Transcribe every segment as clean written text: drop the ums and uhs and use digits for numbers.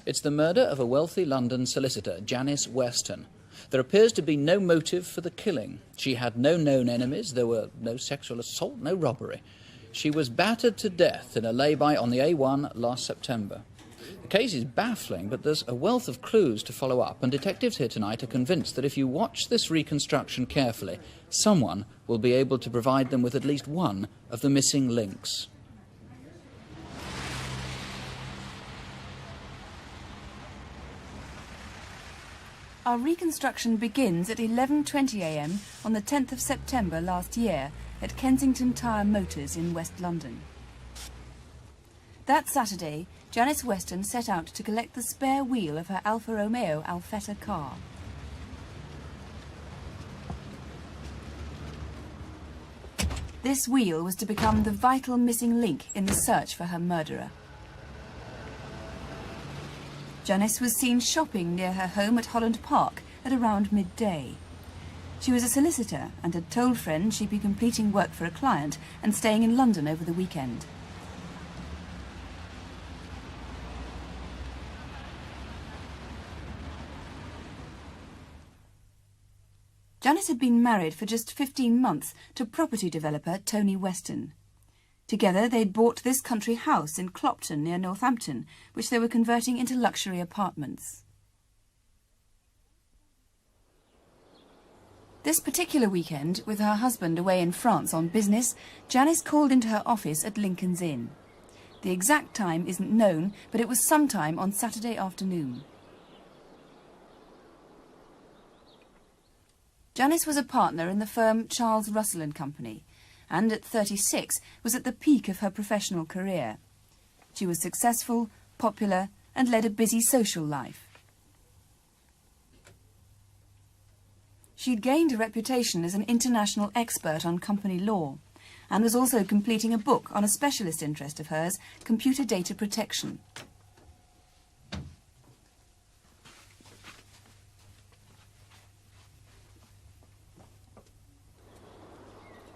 It's the murder of a wealthy London solicitor, Janice Weston. There appears to be no motive for the killing. She had no known enemies, there were no sexual assault, no robbery. She was battered to death in a lay-by on the A1 last September. The case is baffling, but there's a wealth of clues to follow up, and detectives here tonight are convinced that if you watch this reconstruction carefully, someone will be able to provide them with at least one of the missing links. Our reconstruction begins at 11:20 a.m. on the 10th of September last year at Kensington Tire Motors in West London. That Saturday, Janice Weston set out to collect the spare wheel of her Alfa Romeo Alfetta car. This wheel was to become the vital missing link in the search for her murderer. Janice was seen shopping near her home at Holland Park at around midday. She was a solicitor and had told friends she'd be completing work for a client and staying in London over the weekend. Janice had been married for just 15 months to property developer Tony Weston. Together they'd bought this country house in Clopton near Northampton, which they were converting into luxury apartments. This particular weekend, with her husband away in France on business, Janice called into her office at Lincoln's Inn. The exact time isn't known, but it was sometime on Saturday afternoon. Janice was a partner in the firm Charles Russell & Company, and at 36 was at the peak of her professional career. She was successful, popular, and led a busy social life. She'd gained a reputation as an international expert on company law, and was also completing a book on a specialist interest of hers, computer data protection.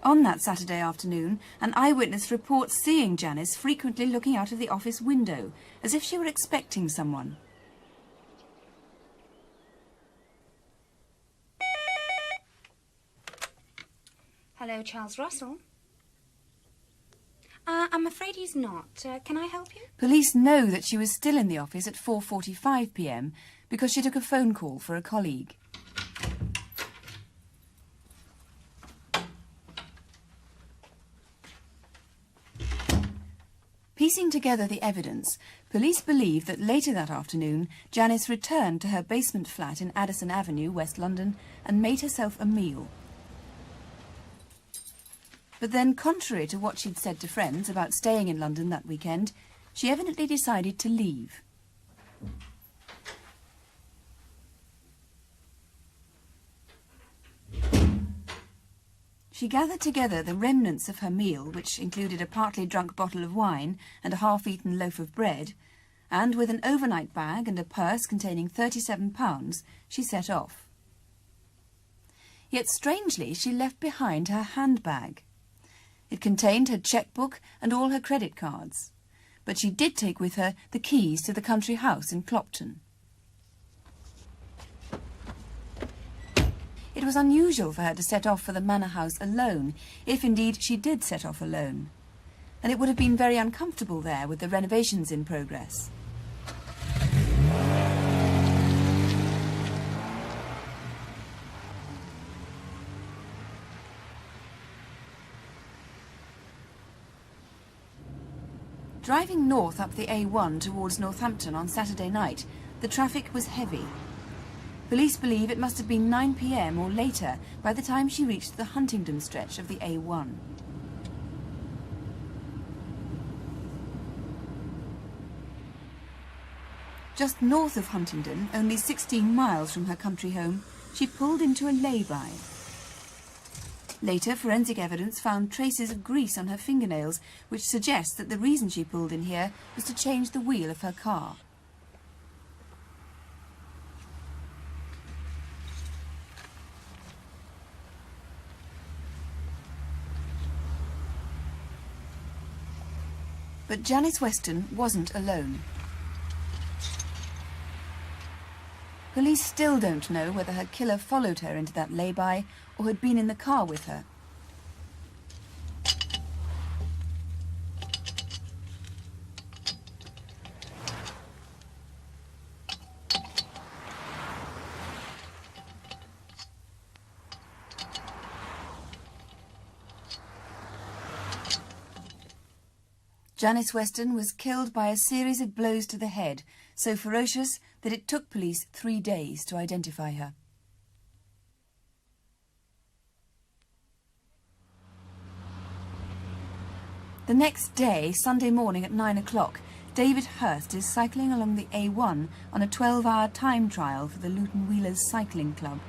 On that Saturday afternoon, an eyewitness reports seeing Janice frequently looking out of the office window, as if she were expecting someone. Hello, Charles Russell. I'm afraid he's not. Can I help you? Police know that she was still in the office at 4:45 p.m. because she took a phone call for a colleague. Piecing together the evidence, police believe that later that afternoon, Janice returned to her basement flat in Addison Avenue, West London, and made herself a meal. But then, contrary to what she'd said to friends about staying in London that weekend, she evidently decided to leave. She gathered together the remnants of her meal, which included a partly drunk bottle of wine and a half-eaten loaf of bread, and with an overnight bag and a purse containing £37, she set off. Yet strangely, she left behind her handbag. It contained her chequebook and all her credit cards, but she did take with her the keys to the country house in Clopton. It was unusual for her to set off for the manor house alone, if indeed she did set off alone, and it would have been very uncomfortable there with the renovations in progress. Driving north up the A1 towards Northampton on Saturday night, the traffic was heavy. Police believe it must have been 9 p.m. or later by the time she reached the Huntingdon stretch of the A1. Just north of Huntingdon, only 16 miles from her country home, she pulled into a lay-by. Later, forensic evidence found traces of grease on her fingernails, which suggests that the reason she pulled in here was to change the wheel of her car. But Janice Weston wasn't alone. Police still don't know whether her killer followed her into that lay-by or had been in the car with her. Janice Weston was killed by a series of blows to the head, so ferocious that it took police 3 days to identify her. The next day, Sunday morning at 9 o'clock, David Hurst is cycling along the A1 on a 12-hour time trial for the Luton Wheelers Cycling Club.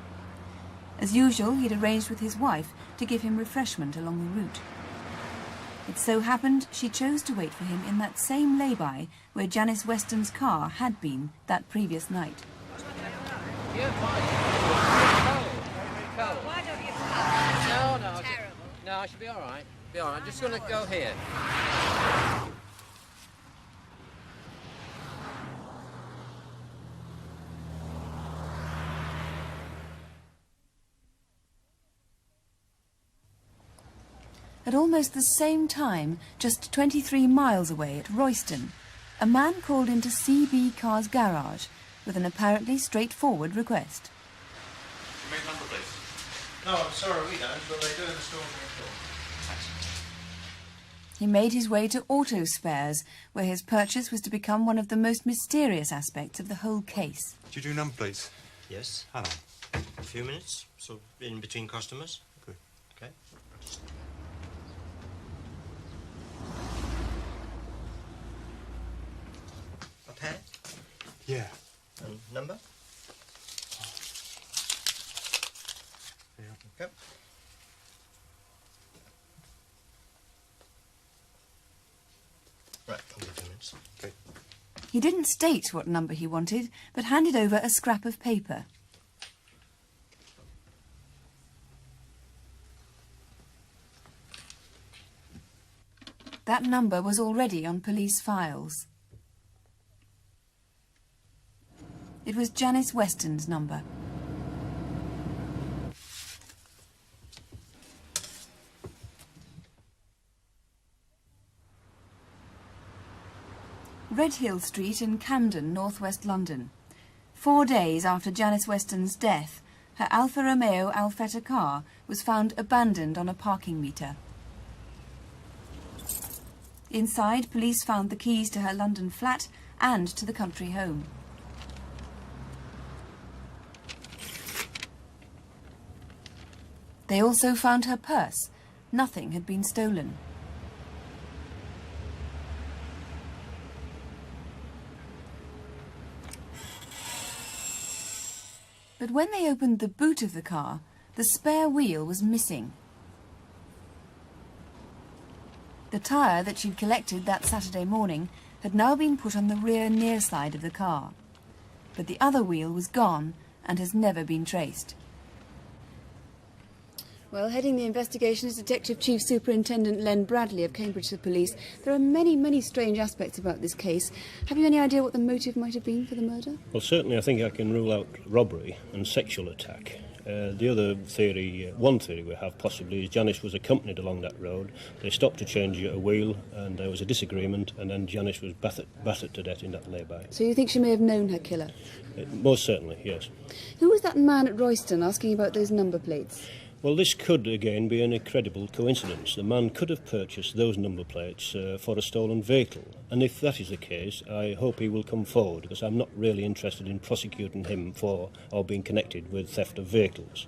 As usual, he'd arranged with his wife to give him refreshment along the route. It so happened she chose to wait for him in that same lay-by where Janice Weston's car had been that previous night. Yeah, fine. Very cold. Why don't you come? No, Terrible. no, I should be all right. Be all right. I'm just going to go here. At almost the same time, just 23 miles away at Royston, a man called into CB Car's garage with an apparently straightforward request. You make number, please? No, I'm sorry, we don't, but they do in the store next door. Thanks. He made his way to Auto Spares, where his purchase was to become one of the most mysterious aspects of the whole case. Do you do number, please? Yes. Hello. A few minutes, so in between customers. Good. Okay. A pen Yeah. and number. Yeah. Okay. Right, I'll give you 2 minutes. Okay. He didn't state what number he wanted, but handed over a scrap of paper. That number was already on police files. It was Janice Weston's number. Redhill Street in Camden, northwest London. 4 days after Janice Weston's death, her Alfa Romeo Alfetta car was found abandoned on a parking meter. Inside, police found the keys to her London flat and to the country home. They also found her purse. Nothing had been stolen. But when they opened the boot of the car, the spare wheel was missing. The tyre that she'd collected that Saturday morning had now been put on the rear near side of the car. But the other wheel was gone and has never been traced. Well, heading the investigation is Detective Chief Superintendent Len Bradley of Cambridgeshire Police. There are many, many strange aspects about this case. Have you any idea what the motive might have been for the murder? Well, certainly I think I can rule out robbery and sexual attack. The other theory, one theory we have possibly, is Janice was accompanied along that road. They stopped to change a wheel and there was a disagreement, and then Janice was battered to death in that lay-by. So you think she may have known her killer? Most certainly, yes. Who was that man at Royston asking about those number plates? Well, this could, again, be an incredible coincidence. The man could have purchased those number plates for a stolen vehicle. And if that is the case, I hope he will come forward, because I'm not really interested in prosecuting him for or being connected with theft of vehicles.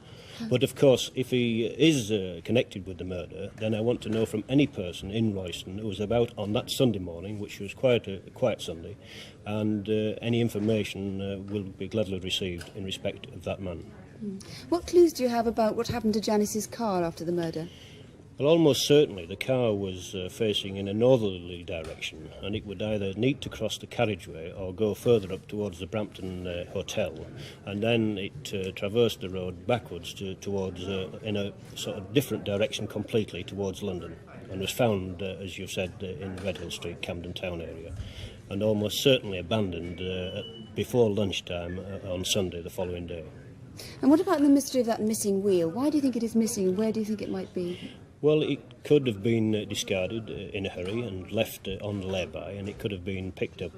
But, of course, if he is connected with the murder, then I want to know from any person in Royston who was about on that Sunday morning, which was quite a quiet Sunday, and any information will be gladly received in respect of that man. What clues do you have about what happened to Janice's car after the murder? Well, almost certainly the car was facing in a northerly direction, and it would either need to cross the carriageway or go further up towards the Brampton hotel, and then it traversed the road backwards towards in a sort of different direction completely towards London, and was found, as you said, in Redhill Street, Camden Town area, and almost certainly abandoned before lunchtime on Sunday the following day. And what about the mystery of that missing wheel? Why do you think it is missing, and where do you think it might be? Well, it could have been discarded in a hurry and left on the lay-by, and it could have been picked up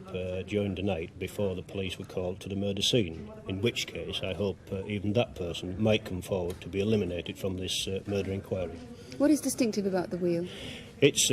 during the night before the police were called to the murder scene, in which case I hope even that person might come forward to be eliminated from this murder inquiry. What is distinctive about the wheel? It's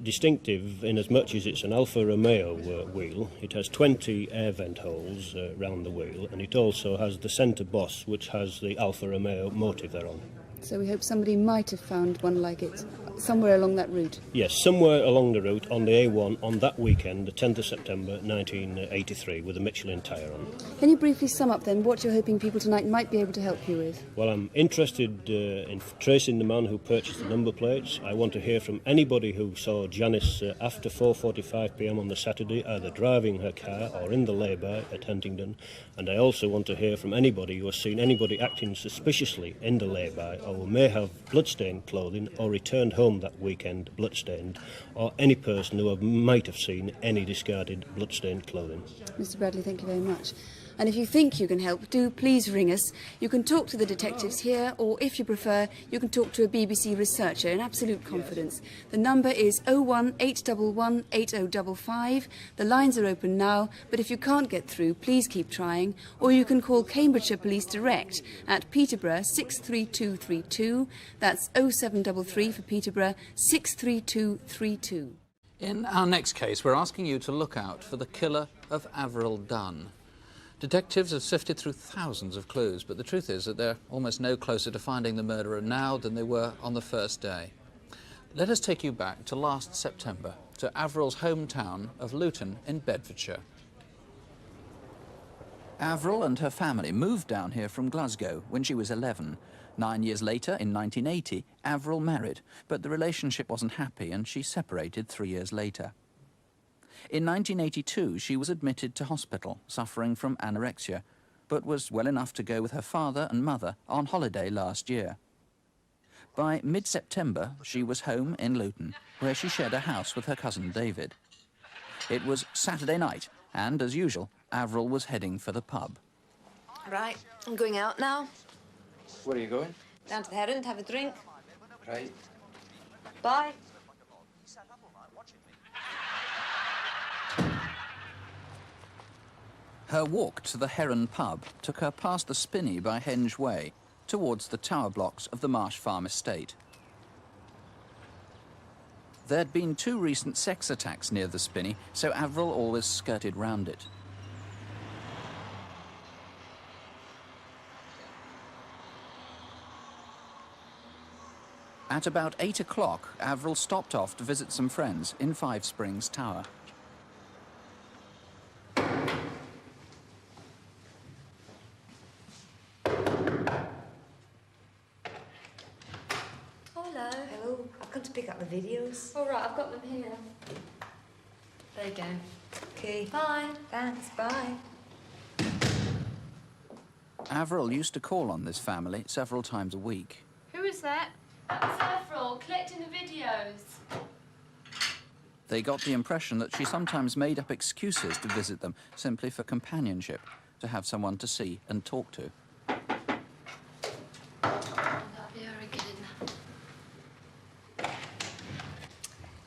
distinctive in as much as it's an Alfa Romeo wheel. It has 20 air vent holes round the wheel, and it also has the centre boss, which has the Alfa Romeo motive thereon. So we hope somebody might have found one like it somewhere along that route. Yes, somewhere along the route on the A1 on that weekend, the 10th of September 1983, with a Michelin tyre on. Can you briefly sum up then what you're hoping people tonight might be able to help you with? Well, I'm interested in tracing the man who purchased the number plates. I want to hear from anybody who saw Janice after 4:45 p.m. on the Saturday, either driving her car or in the lay-by at Huntingdon. And I also want to hear from anybody who has seen anybody acting suspiciously in the lay-by, or who may have bloodstained clothing or returned home that weekend bloodstained, or any person who might have seen any discarded bloodstained clothing. Mr. Bradley, thank you very much. And if you think you can help, do please ring us. You can talk to the detectives here, or if you prefer, you can talk to a BBC researcher in absolute confidence. The number is 01811 8055. The lines are open now, but if you can't get through, please keep trying. Or you can call Cambridgeshire Police direct at Peterborough 63232. That's 0733 for Peterborough 63232. In our next case, we're asking you to look out for the killer of Avril Dunn. Detectives have sifted through thousands of clues, but the truth is that they're almost no closer to finding the murderer now than they were on the first day. Let us take you back to last September, to Avril's hometown of Luton in Bedfordshire. Avril and her family moved down here from Glasgow when she was 11. 9 years later, in 1980, Avril married, but the relationship wasn't happy and she separated 3 years later. In 1982, she was admitted to hospital, suffering from anorexia, but was well enough to go with her father and mother on holiday last year. By mid-September, she was home in Luton, where she shared a house with her cousin David. It was Saturday night, and as usual, Avril was heading for the pub. Right, I'm going out now. Where are you going? Down to the Heron to have a drink. Right. Bye. Her walk to the Heron pub took her past the Spinney by Henge Way, towards the tower blocks of the Marsh Farm estate. There'd been 2 recent sex attacks near the Spinney, so Avril always skirted round it. At about 8 o'clock, Avril stopped off to visit some friends in Five Springs Tower. Hello. I've come to pick up the videos. All right, I've got them here. There you go. Okay. Bye. Thanks. Bye. Avril used to call on this family several times a week. Who is that? That's Avril, collecting the videos. They got the impression that she sometimes made up excuses to visit them simply for companionship, to have someone to see and talk to.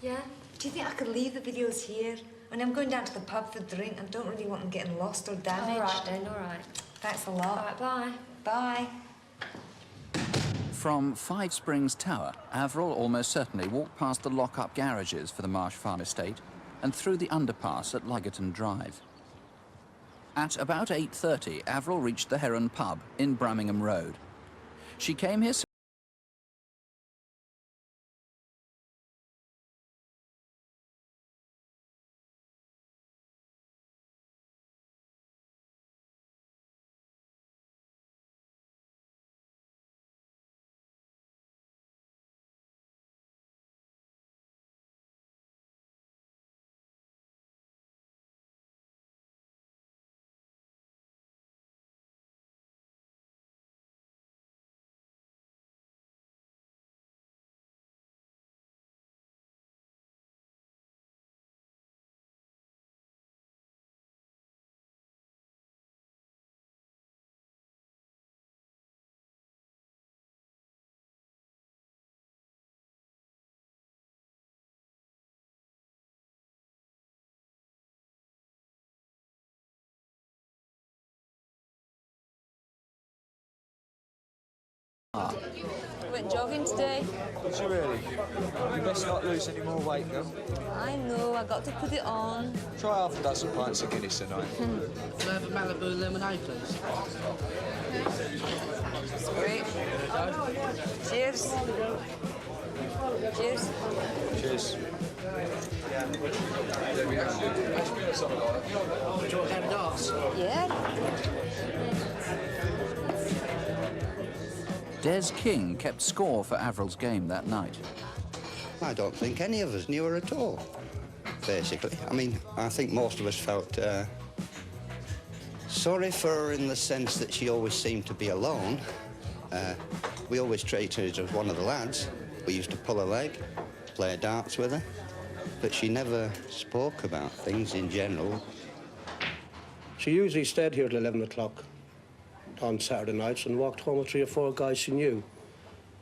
Yeah? Do you think I could leave the videos here? I mean, I'm going down to the pub for a drink and don't really want them getting lost or damaged. All right, then, all right. Thanks a lot. All right, bye. Bye. From Five Springs Tower, Avril almost certainly walked past the lock-up garages for the Marsh Farm estate and through the underpass at Lugerton Drive. At about 8:30, Avril reached the Heron pub in Brammingham Road. She came here I went jogging today. Did you really? You best not lose any more weight, girl. I know, I got to put it on. Try half a dozen pints of Guinness tonight. Can I have a Malibu lemonade, please? Great. Cheers. Cheers. Cheers. Do you want to have darts? Yeah. Des King kept score for Avril's game that night. I don't think any of us knew her at all, basically. I mean, I think most of us felt sorry for her in the sense that she always seemed to be alone. We always treated her as one of the lads. We used to pull her leg, play darts with her, but she never spoke about things in general. She usually stayed here till 11 o'clock on Saturday nights and walked home with 3 or 4 guys she knew.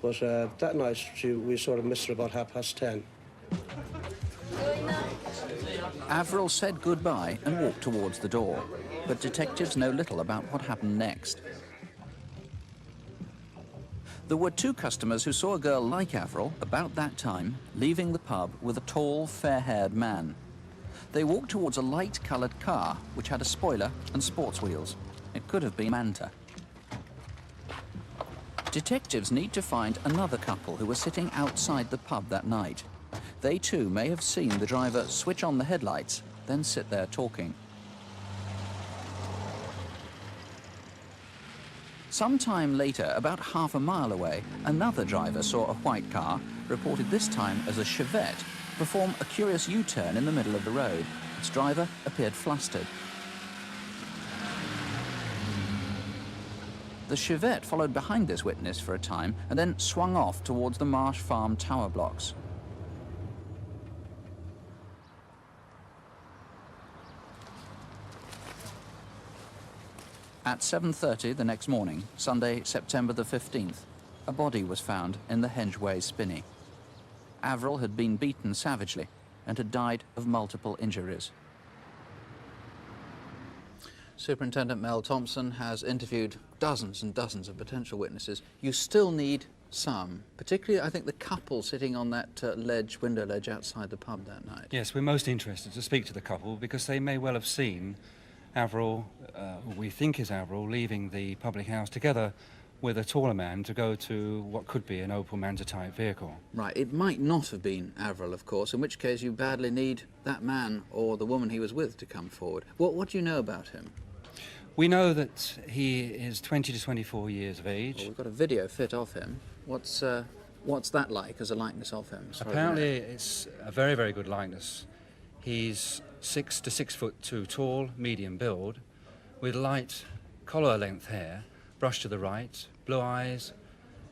But that night, we sort of missed her about 10:30. Avril said goodbye and walked towards the door, but detectives know little about what happened next. There were 2 customers who saw a girl like Avril, about that time, leaving the pub with a tall, fair-haired man. They walked towards a light-coloured car, which had a spoiler and sports wheels. It could have been Manta. Detectives need to find another couple who were sitting outside the pub that night. They too may have seen the driver switch on the headlights, then sit there talking. Sometime later, about half a mile away, another driver saw a white car, reported this time as a Chevette, perform a curious U-turn in the middle of the road. Its driver appeared flustered. The Chevette followed behind this witness for a time and then swung off towards the Marsh Farm tower blocks. At 7:30 the next morning, Sunday, September the 15th, a body was found in the Hengeway spinney. Avril had been beaten savagely and had died of multiple injuries. Superintendent Mel Thompson has interviewed dozens and dozens of potential witnesses. You still need some, particularly, I think, the couple sitting on that window ledge outside the pub that night. Yes, we're most interested to speak to the couple because they may well have seen Avril, who we think is Avril, leaving the public house together with a taller man to go to what could be an Opel Manta-type vehicle. Right, it might not have been Avril, of course, in which case you badly need that man or the woman he was with to come forward. What do you know about him? We know that he is 20 to 24 years of age. Well, we've got a video fit of him. What's that like as a likeness of him? Apparently it's a very, very good likeness. He's 6 to 6'2" tall, medium build, with light collar-length hair, brushed to the right, blue eyes,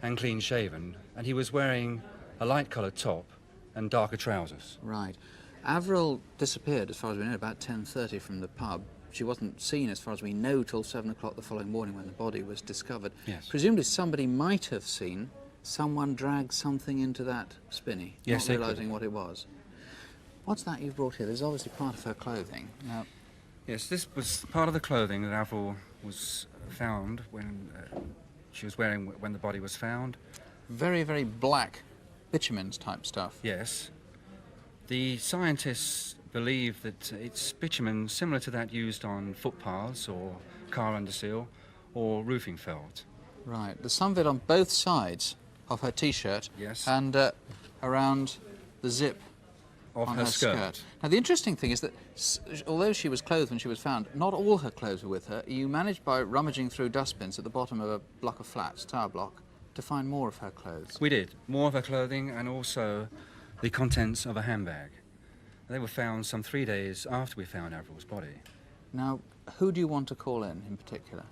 and clean-shaven. And he was wearing a light-coloured top and darker trousers. Right. Avril disappeared, as far as we know, about 10:30 from the pub. She wasn't seen, as far as we know, till 7 o'clock the following morning when the body was discovered. Yes. Presumably somebody might have seen someone drag something into that spinney, yes, not realising what it was. What's that you've brought here? There's obviously part of her clothing. Now, yes, this was part of the clothing that Avril was found when she was wearing when the body was found. Very, very black bitumen's type stuff. Yes. The scientists believe that it's bitumen similar to that used on footpaths or car underseal or roofing felt. Right. There's some of it on both sides of her T-shirt. Yes. And around the zip of on her skirt. Now, the interesting thing is that although she was clothed when she was found, not all her clothes were with her. You managed, by rummaging through dustbins at the bottom of a block of flats, tower block, to find more of her clothes. We did. More of her clothing and also the contents of a handbag. They were found some 3 days after we found Avril's body. Now, who do you want to call in particular?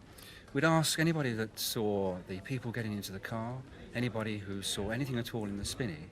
We'd ask anybody that saw the people getting into the car, anybody who saw anything at all in the spinney,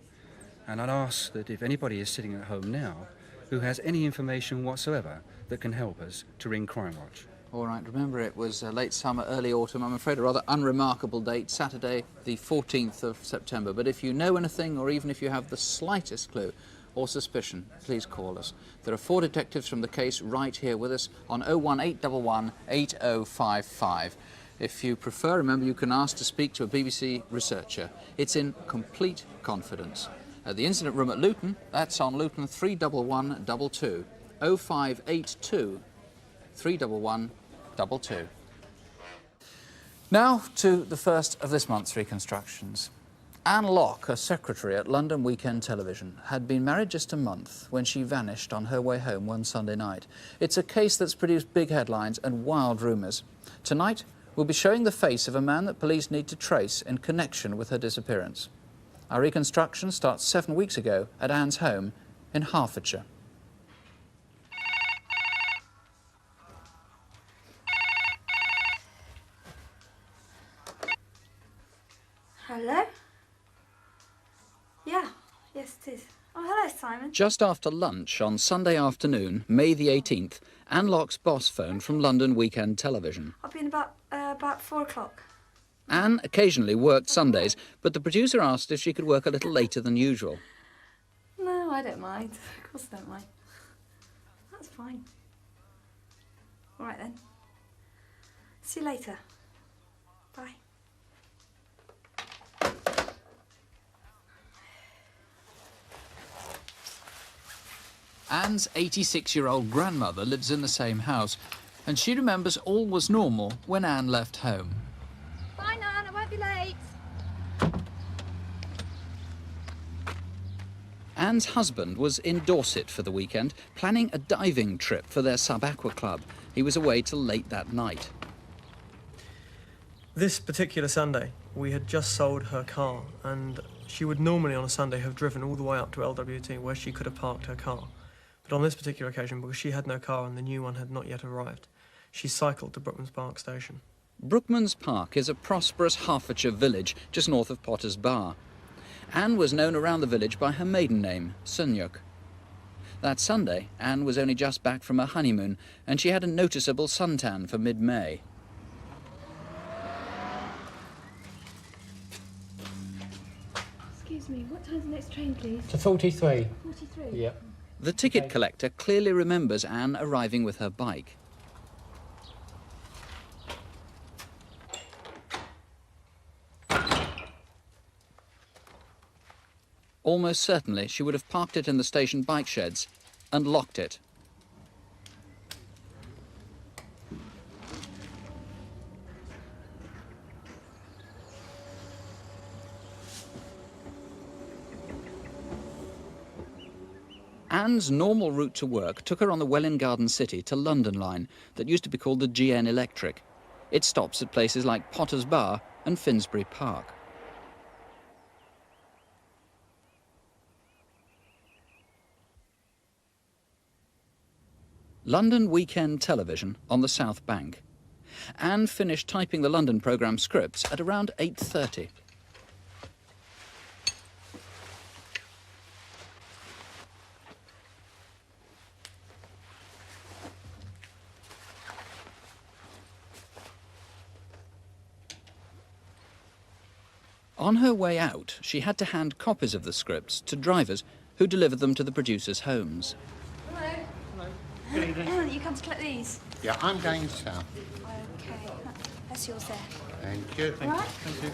and I'd ask that if anybody is sitting at home now who has any information whatsoever that can help us, to ring Crimewatch. All right, remember it was late summer, early autumn. I'm afraid a rather unremarkable date, Saturday the 14th of September. But if you know anything, or even if you have the slightest clue or suspicion, please call us. There are 4 detectives from the case right here with us on 01811 8055. If you prefer, remember you can ask to speak to a BBC researcher. It's in complete confidence. The incident room at Luton, that's on Luton 31122, 0582 31122. Now to the first of this month's reconstructions. Anne Locke, a secretary at London Weekend Television, had been married just a month when she vanished on her way home one Sunday night. It's a case that's produced big headlines and wild rumours. Tonight, we'll be showing the face of a man that police need to trace in connection with her disappearance. Our reconstruction starts 7 weeks ago at Anne's home in Hertfordshire. Hello? Yeah, yes it is. Oh, hello, Simon. Just after lunch on Sunday afternoon, May the 18th, Anne Locke's boss phoned from London Weekend Television. I'll be in about 4 o'clock. Anne occasionally worked Sundays, but the producer asked if she could work a little later than usual. No, I don't mind. Of course I don't mind. That's fine. All right then. See you later. Bye. Anne's 86-year-old grandmother lives in the same house, and she remembers all was normal when Anne left home. Bye, Nan. I won't be late. Anne's husband was in Dorset for the weekend, planning a diving trip for their sub-aqua club. He was away till late that night. This particular Sunday, we had just sold her car, and she would normally on a Sunday have driven all the way up to LWT where she could have parked her car. But on this particular occasion, because she had no car and the new one had not yet arrived, she cycled to Brookmans Park station. Brookmans Park is a prosperous Hertfordshire village just north of Potter's Bar. Anne was known around the village by her maiden name, Sunyuk. That Sunday, Anne was only just back from her honeymoon, and she had a noticeable suntan for mid-May. Excuse me, what time's the next train, please? To 43. 43? Yep. The ticket collector clearly remembers Anne arriving with her bike. Almost certainly she would have parked it in the station bike sheds and locked it. Anne's normal route to work took her on the Welwyn Garden City to London line that used to be called the GN Electric. It stops at places like Potter's Bar and Finsbury Park. London Weekend Television on the South Bank. Anne finished typing the London programme scripts at around 8:30. On her way out, she had to hand copies of the scripts to drivers who delivered them to the producers' homes. Hello. Hello. Good evening. You come to collect these? Yeah, I'm going south. Okay. That's yours there. Thank you. Right. Thank you.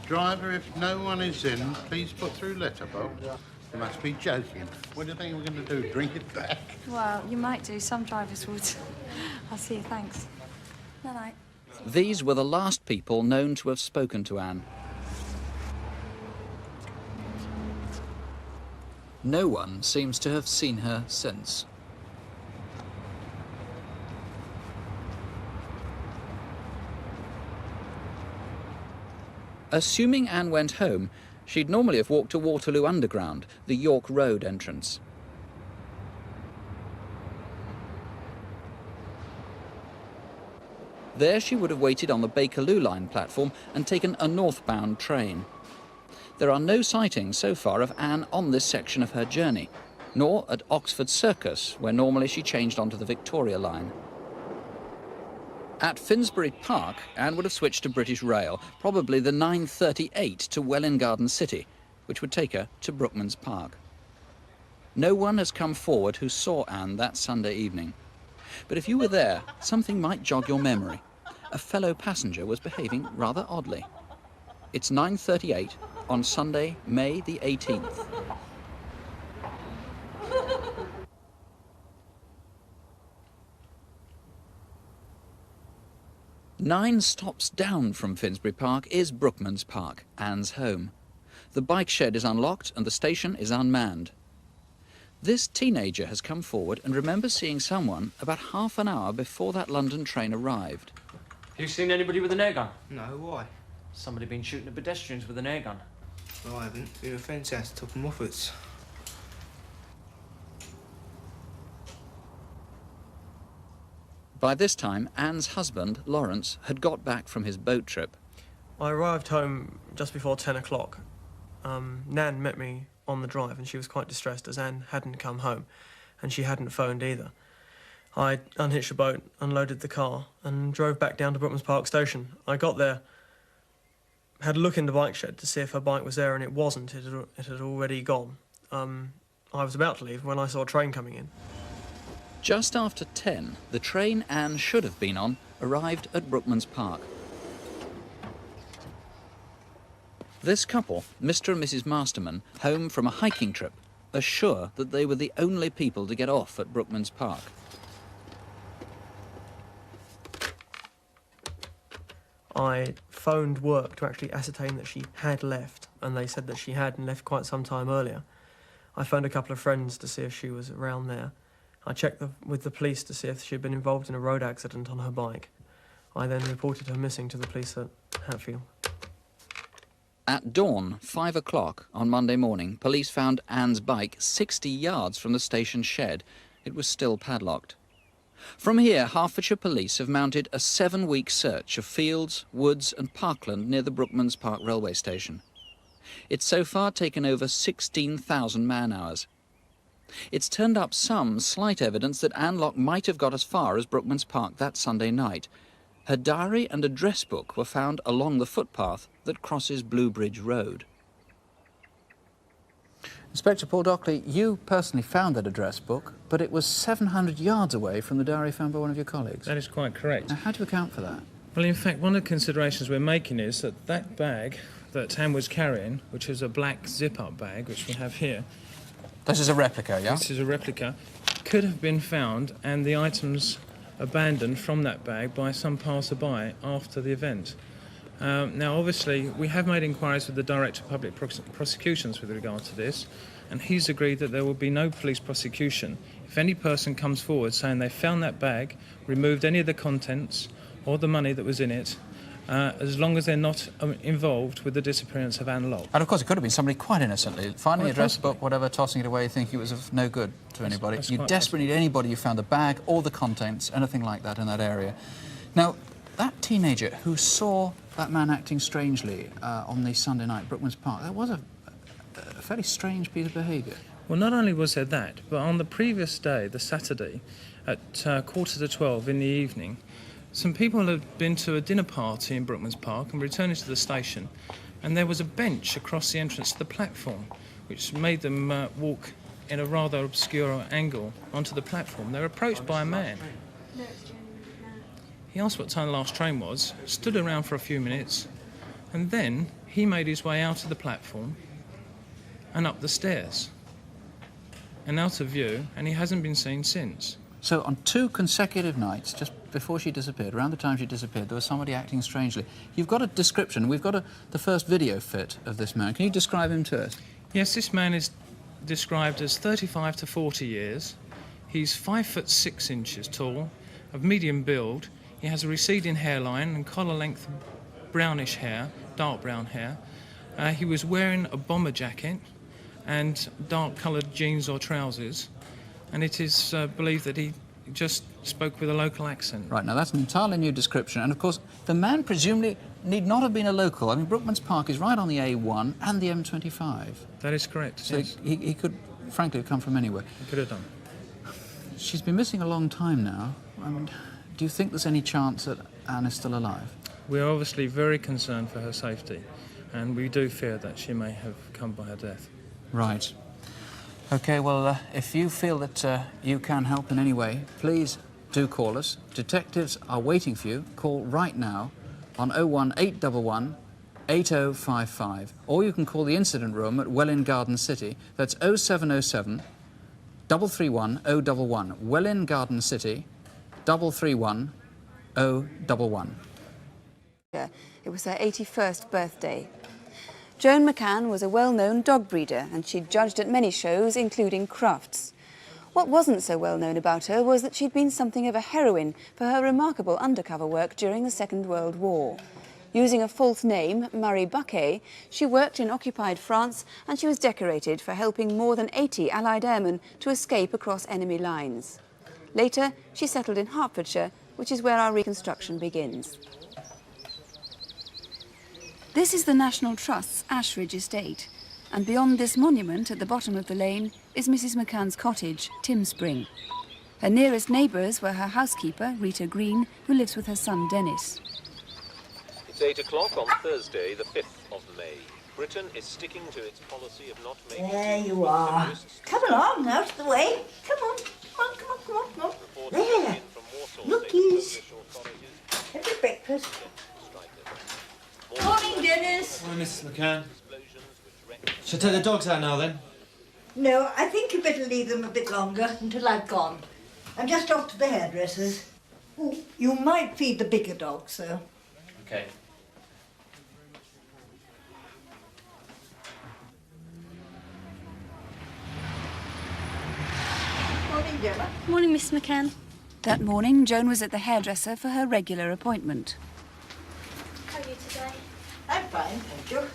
Driver, if no one is in, please put through letterbox. You must be joking. What do you think we're going to do, drink it back? Well, you might do. Some drivers would. I'll see you, thanks. Night-night. These were the last people known to have spoken to Anne. No one seems to have seen her since. Assuming Anne went home, she'd normally have walked to Waterloo Underground, the York Road entrance. There she would have waited on the Bakerloo line platform and taken a northbound train. There are no sightings so far of Anne on this section of her journey, nor at Oxford Circus, where normally she changed onto the Victoria line. At Finsbury Park, Anne would have switched to British Rail, probably the 9:38 to Welwyn Garden City, which would take her to Brookmans Park. No one has come forward who saw Anne that Sunday evening. But if you were there, something might jog your memory. a fellow passenger was behaving rather oddly. It's 9:38 on Sunday, May the 18th. Nine stops down from Finsbury Park is Brookmans Park, Anne's home. The bike shed is unlocked and the station is unmanned. This teenager has come forward and remembers seeing someone about half an hour before that London train arrived. Have you seen anybody with an air gun? No, why? Somebody been shooting at pedestrians with an air gun. No, I haven't. Been to a friend's house to top 'em offwards. By this time, Anne's husband, Lawrence, had got back from his boat trip. I arrived home just before 10 o'clock. Nan met me on the drive and she was quite distressed as Anne hadn't come home and she hadn't phoned either. I unhitched the boat, unloaded the car and drove back down to Brookmans Park station. I got there, had a look in the bike shed to see if her bike was there and it wasn't. It had already gone. I was about to leave when I saw a train coming in. Just after 10, the train Anne should have been on arrived at Brookmans Park. This couple, Mr. and Mrs. Masterman, home from a hiking trip, are sure that they were the only people to get off at Brookmans Park. I phoned work to actually ascertain that she had left, and they said that she had and left quite some time earlier. I phoned a couple of friends to see if she was around there. I checked with the police to see if she had been involved in a road accident on her bike. I then reported her missing to the police at Hatfield. At dawn, 5 o'clock on Monday morning, police found Anne's bike 60 yards from the station shed. It was still padlocked. From here, Hertfordshire police have mounted a 7-week search of fields, woods and parkland near the Brookmans Park railway station. It's so far taken over 16,000 man-hours. It's turned up some slight evidence that Anne Locke might have got as far as Brookmans Park that Sunday night. Her diary and address book were found along the footpath that crosses Bluebridge Road. Inspector Paul Dockley, you personally found that address book, but it was 700 yards away from the diary found by one of your colleagues. That is quite correct. Now, how do you account for that? Well, in fact, one of the considerations we're making is that that bag that Anne was carrying, which is a black zip-up bag, which we have here... This is a replica, yeah? This is a replica. Could have been found and the items abandoned from that bag by some passer-by after the event. Now, obviously, we have made inquiries with the Director of Public Prosecutions with regard to this, and he's agreed that there will be no police prosecution if any person comes forward saying they found that bag, removed any of the contents or the money that was in it, as long as they're not involved with the disappearance of Anne Locke. And of course it could have been somebody quite innocently, finding the address book, whatever, tossing it away, thinking it was of no good to anybody. You desperately need anybody who found the bag or the contents, anything like that in that area. Now, that teenager who saw that man acting strangely on the Sunday night at Brookmans Park, that was a fairly strange piece of behaviour. Well, not only was there that, but on the previous day, the Saturday, at 11:45 in the evening, some people had been to a dinner party in Brookmans Park and returning to the station, and there was a bench across the entrance to the platform, which made them walk in a rather obscure angle onto the platform. They were approached by a man. He asked what time the last train was, stood around for a few minutes, and then he made his way out of the platform and up the stairs and out of view, and he hasn't been seen since. So on 2 consecutive nights, just before she disappeared, around the time she disappeared, there was somebody acting strangely. You've got a description. We've got the first video fit of this man. Can you describe him to us? Yes, this man is described as 35 to 40 years. He's 5'6" tall, of medium build. He has a receding hairline and collar-length brownish hair, dark brown hair. He was wearing a bomber jacket and dark-coloured jeans or trousers, and it is believed that he just spoke with a local accent. Right, now that's an entirely new description, and of course the man presumably need not have been a local. I mean, Brookmans Park is right on the A1 and the M25. That is correct, so yes. he could, frankly, have come from anywhere. He could have done. She's been missing a long time now. I mean, do you think there's any chance that Anne is still alive? We're obviously very concerned for her safety, and we do fear that she may have come by her death. Right. OK, well, if you feel that you can help in any way, please Do call us. Detectives are waiting for you. Call right now on 01811 8055, or you can call the incident room at Welwyn Garden City. That's 0707 331 011. Welwyn Garden City, 331 011. It was her 81st birthday. Joan Meakin was a well-known dog breeder, and she'd judged at many shows, including Crufts. What wasn't so well known about her was that she'd been something of a heroine for her remarkable undercover work during the Second World War. Using a false name, Murray Kkin, she worked in occupied France, and she was decorated for helping more than 80 Allied airmen to escape across enemy lines. Later, she settled in Hertfordshire, which is where our reconstruction begins. This is the National Trust's Ashridge estate, and beyond this monument at the bottom of the lane is Mrs. Meakin's cottage, Timspring. Her nearest neighbours were her housekeeper, Rita Green, who lives with her son Dennis. It's 8 o'clock on Thursday, the 5th of May. Britain is sticking to its policy of not making... There you are. Come along, out of the way. Come on, come on, come on, come on, come on. There. Lookies. Have your breakfast. Morning, Dennis. Morning, Mrs. McCann. Shall I take the dogs out now, then? No, I think you better leave them a bit longer until I've gone. I'm just off to the hairdresser's. Ooh, you might feed the bigger dogs, though. Okay. Morning, Gemma. Morning, Miss McCann. That morning, Joan was at the hairdresser for her regular appointment. How are you today? I'm fine, thank you.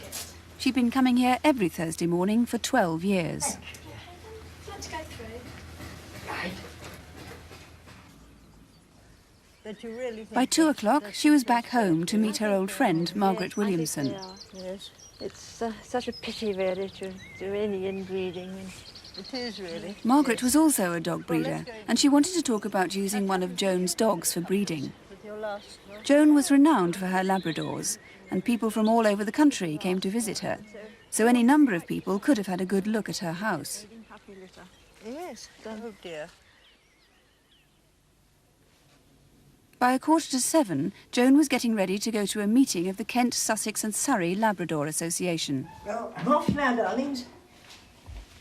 She'd been coming here every Thursday morning for 12 years. Would you like to go through? Right. That you really think By 2 o'clock, she was back home to meet her old friend, Margaret Williamson. Yes, it's such a pity, really, to do any inbreeding. It is, really. Margaret was also a dog breeder, and she wanted to talk about using one of Joan's dogs for breeding. Joan was renowned for her Labradors, and people from all over the country came to visit her, so any number of people could have had a good look at her house. Yes, oh dear. By 7:15, Joan was getting ready to go to a meeting of the Kent, Sussex and Surrey Labrador Association. Well, I'm off now, darlings.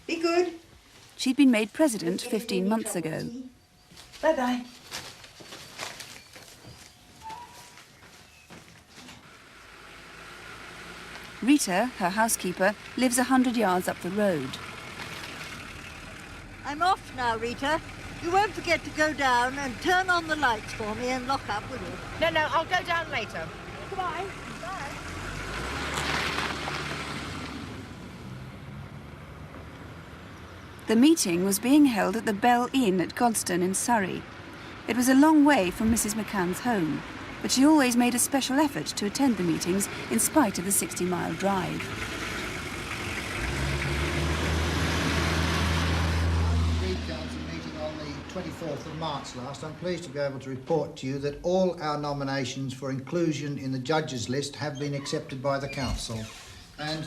Be good. She'd been made president 15 months ago. Bye-bye. Rita, her housekeeper, lives 100 yards up the road. I'm off now, Rita. You won't forget to go down and turn on the lights for me and lock up, will you? No, I'll go down later. Goodbye. Bye. The meeting was being held at the Bell Inn at Hoddesdon in Surrey. It was a long way from Mrs. Meakin's home, but she always made a special effort to attend the meetings in spite of the 60-mile drive. Council meeting on the 24th of March last, I'm pleased to be able to report to you that all our nominations for inclusion in the judges' list have been accepted by the council. And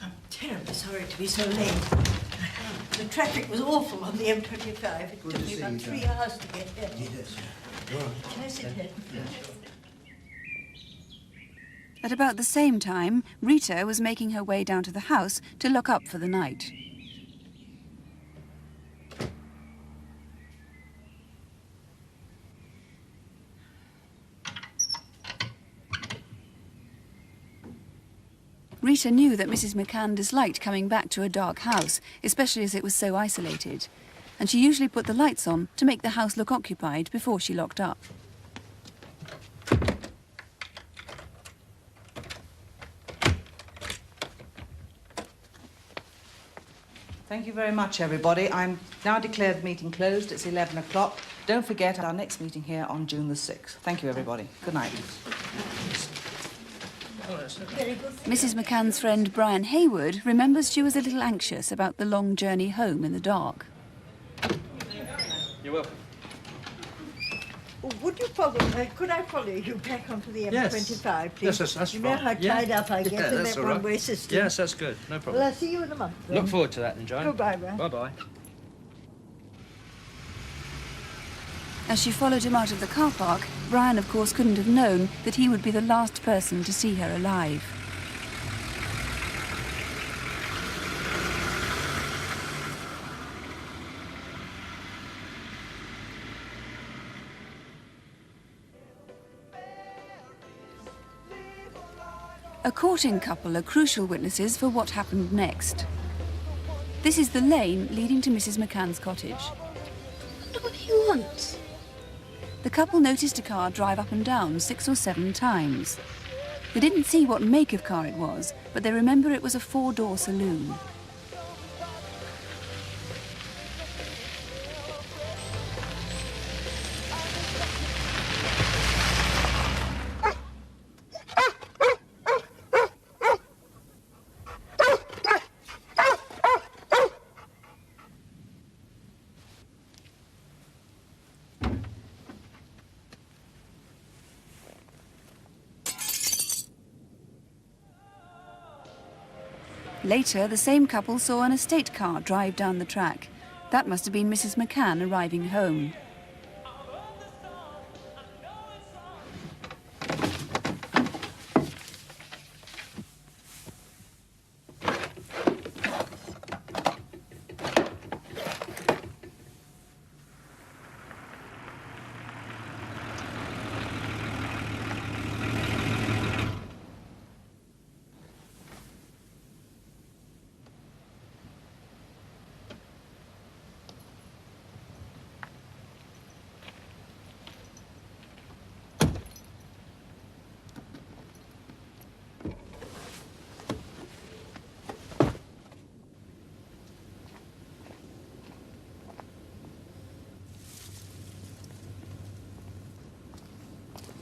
I'm terribly sorry to be so late. The traffic was awful on the M25. It took me about 3 hours to get here. yes, Can I sit here? At about the same time, Rita was making her way down to the house to lock up for the night. Rita knew that Mrs. Macan disliked coming back to a dark house, especially as it was so isolated, and she usually put the lights on to make the house look occupied before she locked up. Thank you very much, everybody. I'm now declared the meeting closed. It's 11 o'clock. Don't forget our next meeting here on June the 6th. Thank you, everybody. Good night. Mrs. Macan's friend Brian Hayward remembers she was a little anxious about the long journey home in the dark. You're welcome. Oh, would you follow? Could I follow you back onto the M25, please? Yes, that's you fine. know how tied up I get in that's that all right. one-way system. Yes, that's good. No problem. Well, I'll see you in a month, then. Look forward to that, then, Joan. Goodbye, Brian. Bye-bye. As she followed him out of the car park, Brian, of course, couldn't have known that he would be the last person to see her alive. A courting couple are crucial witnesses for what happened next. This is the lane leading to Mrs. McCann's cottage. I wonder what he wants. The couple noticed a car drive up and down 6 or 7 times. They didn't see what make of car it was, but they remember it was a 4-door saloon. Later, the same couple saw an estate car drive down the track. That must have been Mrs. McCann arriving home.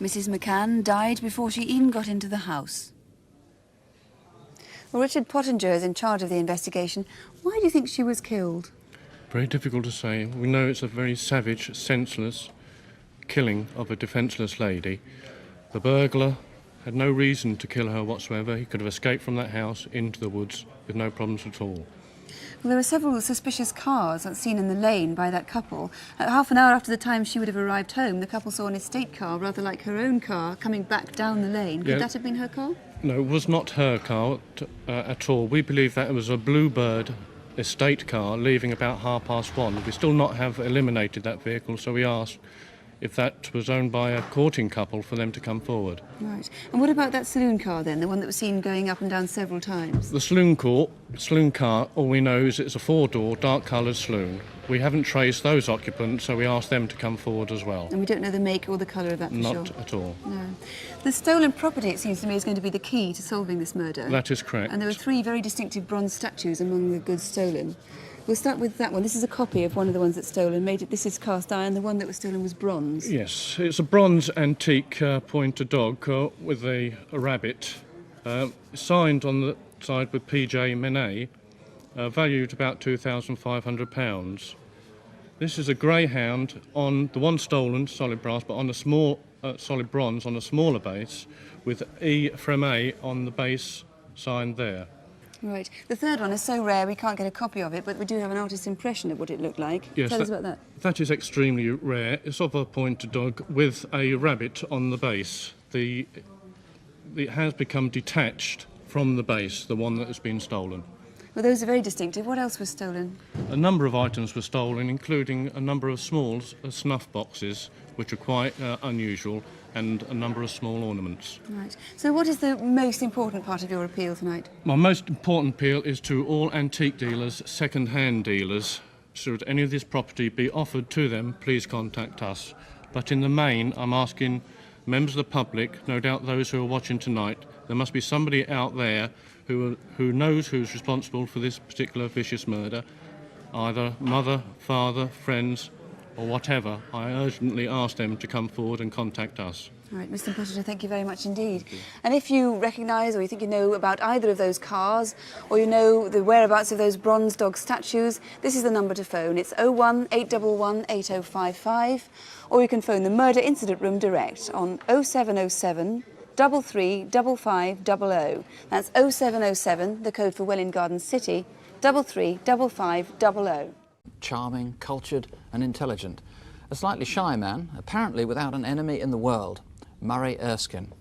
Mrs. McCann died before she even got into the house. Well, Richard Pottinger is in charge of the investigation. Why do you think she was killed? Very difficult to say. We know it's a very savage, senseless killing of a defenceless lady. The burglar had no reason to kill her whatsoever. He could have escaped from that house into the woods with no problems at all. Well, there were several suspicious cars seen in the lane by that couple. Half an hour after the time she would have arrived home, the couple saw an estate car, rather like her own car, coming back down the lane. Could that have been her car? No, it was not her car at all. We believe that it was a Bluebird estate car leaving about 1:30. We still not have eliminated that vehicle, so we asked if that was owned by a courting couple for them to come forward. Right. And what about that saloon car then, the one that was seen going up and down several times? The saloon car, all we know is it's a 4-door, dark-coloured saloon. We haven't traced those occupants, so we asked them to come forward as well. And we don't know the make or the colour of that for sure? Not at all. No. The stolen property, it seems to me, is going to be the key to solving this murder. That is correct. And there were 3 very distinctive bronze statues among the goods stolen. We'll start with that one. This is a copy of one of the ones that's stolen. This is cast iron. The one that was stolen was bronze. Yes, it's a bronze antique pointer dog with a rabbit, signed on the side with P.J. Menet, valued about £2,500. This is a greyhound on the one stolen, solid brass, but on a small solid bronze on a smaller base, with E from A on the base signed there. Right. The third one is so rare we can't get a copy of it, but we do have an artist's impression of what it looked like. Yes, Tell us about that. That is extremely rare. It's of a pointer dog with a rabbit on the base. It has become detached from the base, the one that has been stolen. Well, those are very distinctive. What else was stolen? A number of items were stolen, including a number of small snuff boxes, which are quite unusual, and a number of small ornaments. Right. So what is the most important part of your appeal tonight? My most important appeal is to all antique dealers, second-hand dealers. Should any of this property be offered to them, please contact us. But in the main, I'm asking members of the public, no doubt those who are watching tonight, there must be somebody out there who knows who's responsible for this particular vicious murder, either mother, father, friends, or whatever. I urgently ask them to come forward and contact us. All right, Mr. Pottinger, thank you very much indeed. And if you recognise or you think you know about either of those cars, or you know the whereabouts of those bronze dog statues, this is the number to phone. It's 01 811 8055, or you can phone the Murder Incident Room direct on 0707 335500. That's 0707, the code for Welwyn Garden City, 335500. Charming, cultured and intelligent. A slightly shy man, apparently without an enemy in the world, Murray Erskine.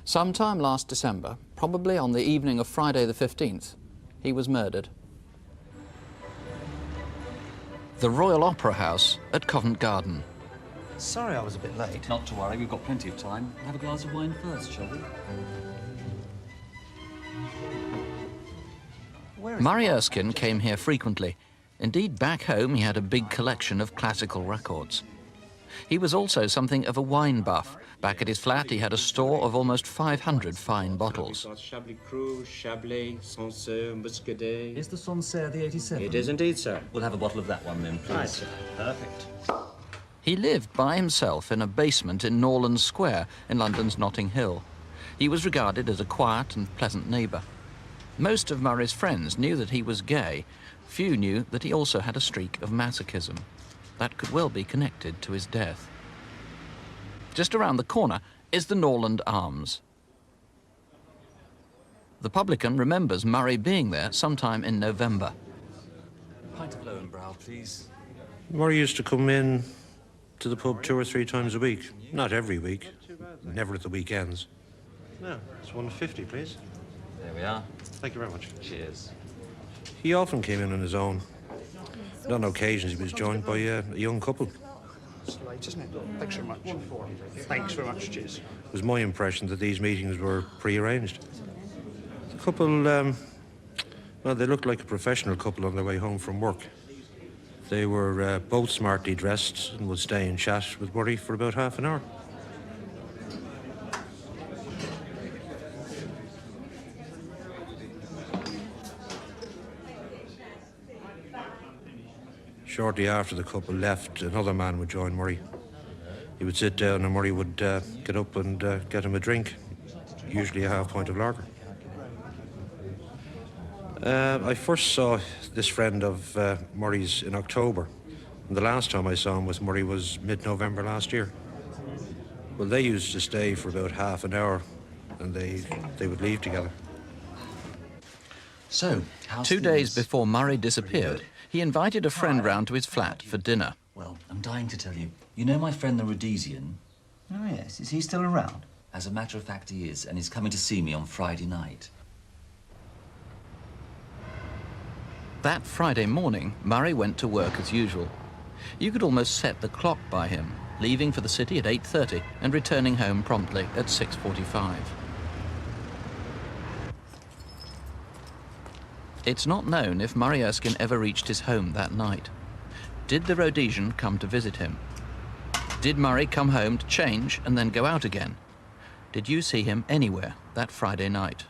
Sometime last December, probably on the evening of Friday the 15th, he was murdered. The Royal Opera House at Covent Garden. Sorry I was a bit late. Not to worry, we've got plenty of time. Have a glass of wine first, shall we? Murray Erskine came here frequently. Indeed, back home he had a big collection of classical records. He was also something of a wine buff. Back at his flat he had a store of almost 500 fine bottles. Chablis Cru, Chablis, Sancerre, Muscadet. Is the Sancerre the 87? It is indeed, sir. We'll have a bottle of that one then, please. Right, sir. Perfect. He lived by himself in a basement in Norland Square in London's Notting Hill. He was regarded as a quiet and pleasant neighbour. Most of Murray's friends knew that he was gay. Few knew that he also had a streak of masochism. That could well be connected to his death. Just around the corner is the Norland Arms. The publican remembers Murray being there sometime in November. Pint of Lowenbrow, please. Murray used to come in to the pub 2 or 3 times a week. Not every week. Never at the weekends. No, it's 150, please. There we are. Thank you very much. Cheers. He often came in on his own. And on occasions he was joined by a young couple. It's late, isn't it? Thanks very much. Thanks very much, cheers. It was my impression that these meetings were pre-arranged. The couple, well, they looked like a professional couple on their way home from work. They were both smartly dressed and would stay and chat with Murray for about half an hour. Shortly after the couple left, another man would join Murray. He would sit down and Murray would get up and get him a drink, usually a half pint of lager. I first saw this friend of Murray's in October, and the last time I saw him with Murray was mid-November last year. Well, they used to stay for about half an hour, and they would leave together. So, how's 2 days before Murray disappeared, he invited a friend round to his flat for dinner. Well, I'm dying to tell you. You know my friend the Rhodesian? Oh, yes. Is he still around? As a matter of fact, he is, and he's coming to see me on Friday night. That Friday morning, Murray went to work as usual. You could almost set the clock by him, leaving for the city at 8:30 and returning home promptly at 6:45. It's not known if Murray Erskine ever reached his home that night. Did the Rhodesian come to visit him? Did Murray come home to change and then go out again? Did you see him anywhere that Friday night?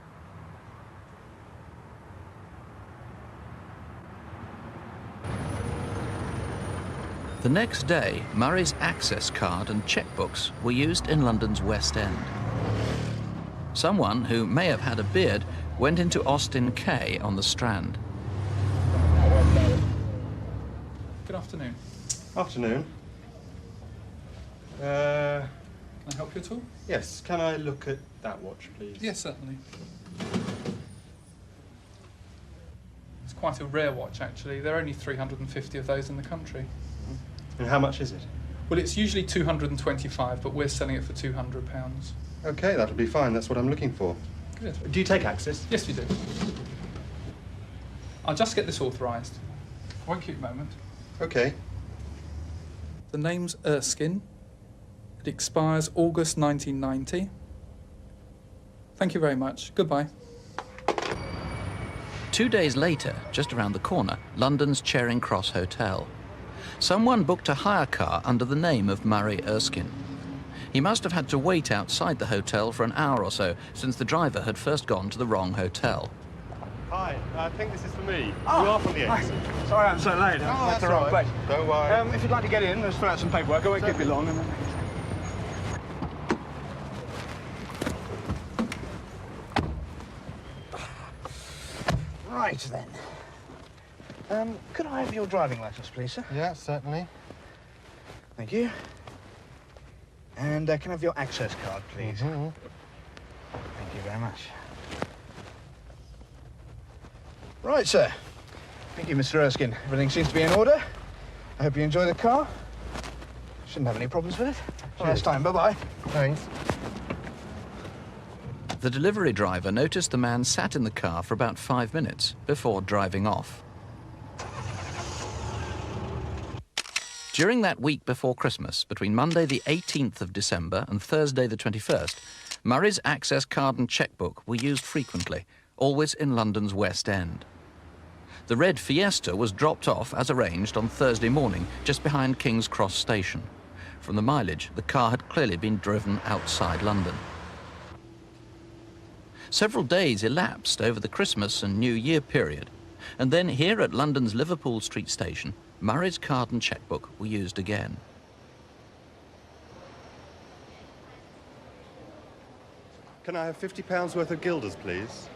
The next day, Murray's access card and checkbooks were used in London's West End. Someone who may have had a beard went into Austin Quay on the Strand. Good afternoon. Afternoon. Can I help you at all? Yes, can I look at that watch, please? Yes, certainly. It's quite a rare watch, actually. There are only 350 of those in the country. And how much is it? Well, it's usually 225, but we're selling it for £200. Okay, that'll be fine. That's what I'm looking for. Good. Do you take access? Yes, we do. I'll just get this authorised. Won't keep a moment. Okay. The name's Erskine. It expires August 1990. Thank you very much. Goodbye. 2 days later, just around the corner, London's Charing Cross Hotel. Someone booked a hire car under the name of Murray Erskine. He must have had to wait outside the hotel for an hour or so, since the driver had first gone to the wrong hotel. Hi, I think this is for me. Oh, you are from the hi. exit. Sorry I'm so late. Oh, That's the wrong place. Don't worry. If you'd like to get in, let's fill out some paperwork. I won't keep you long. Right, then. Could I have your driving licence, please, sir? Yeah, certainly. Thank you. And can I have your access card, please? Mm-hmm. Thank you very much. Right, sir. Thank you, Mr. Erskine. Everything seems to be in order. I hope you enjoy the car. Shouldn't have any problems with it. Cheers, time. Bye-bye. Thanks. The delivery driver noticed the man sat in the car for about 5 minutes before driving off. During that week before Christmas, between Monday the 18th of December and Thursday the 21st, Murray's access card and chequebook were used frequently, always in London's West End. The red Fiesta was dropped off as arranged on Thursday morning just behind King's Cross Station. From the mileage, the car had clearly been driven outside London. Several days elapsed over the Christmas and New Year period, and then here at London's Liverpool Street Station, Murray's card and chequebook were used again. Can I have £50 worth of guilders, please?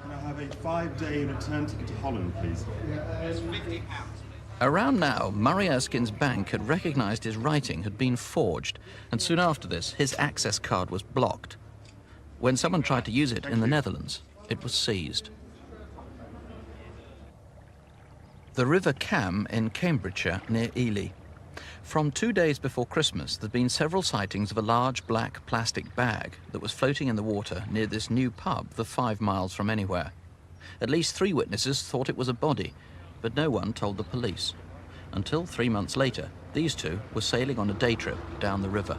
Can I have a 5-day return ticket to Holland, please? It's £50. Around now, Murray Erskine's bank had recognised his writing had been forged, and soon after this, his access card was blocked. When someone tried to use it in the Netherlands, it was seized. The River Cam in Cambridgeshire near Ely. From 2 days before Christmas, there'd been several sightings of a large black plastic bag that was floating in the water near this new pub for 5 miles from anywhere. At least 3 witnesses thought it was a body, but no one told the police. Until 3 months later, these two were sailing on a day trip down the river.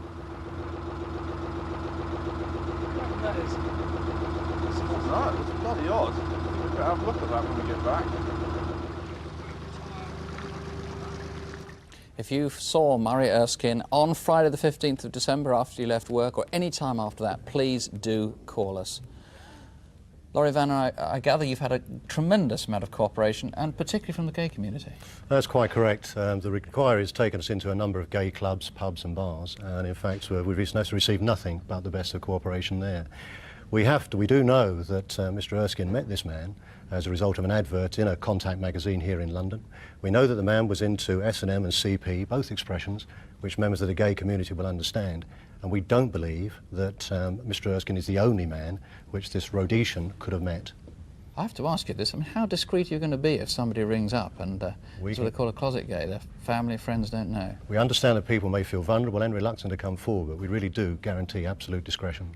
That is... What's that? It's bloody odd. We better have a look at that when we get back. If you saw Murray Erskine on Friday the 15th of December after you left work, or any time after that, please do call us. Laurie Vanner, I gather you've had a tremendous amount of cooperation, and particularly from the gay community. That's quite correct. The inquiry has taken us into a number of gay clubs, pubs and bars, and in fact we've received nothing but the best of cooperation there. We do know that Mr. Erskine met this man as a result of an advert in a Contact magazine here in London. We know that the man was into S&M and CP, both expressions which members of the gay community will understand. And we don't believe that Mr. Erskine is the only man which this Rhodesian could have met. I have to ask you this, I mean, how discreet are you going to be if somebody rings up and what they call a closet gay, their family, friends don't know? We understand that people may feel vulnerable and reluctant to come forward, but we really do guarantee absolute discretion.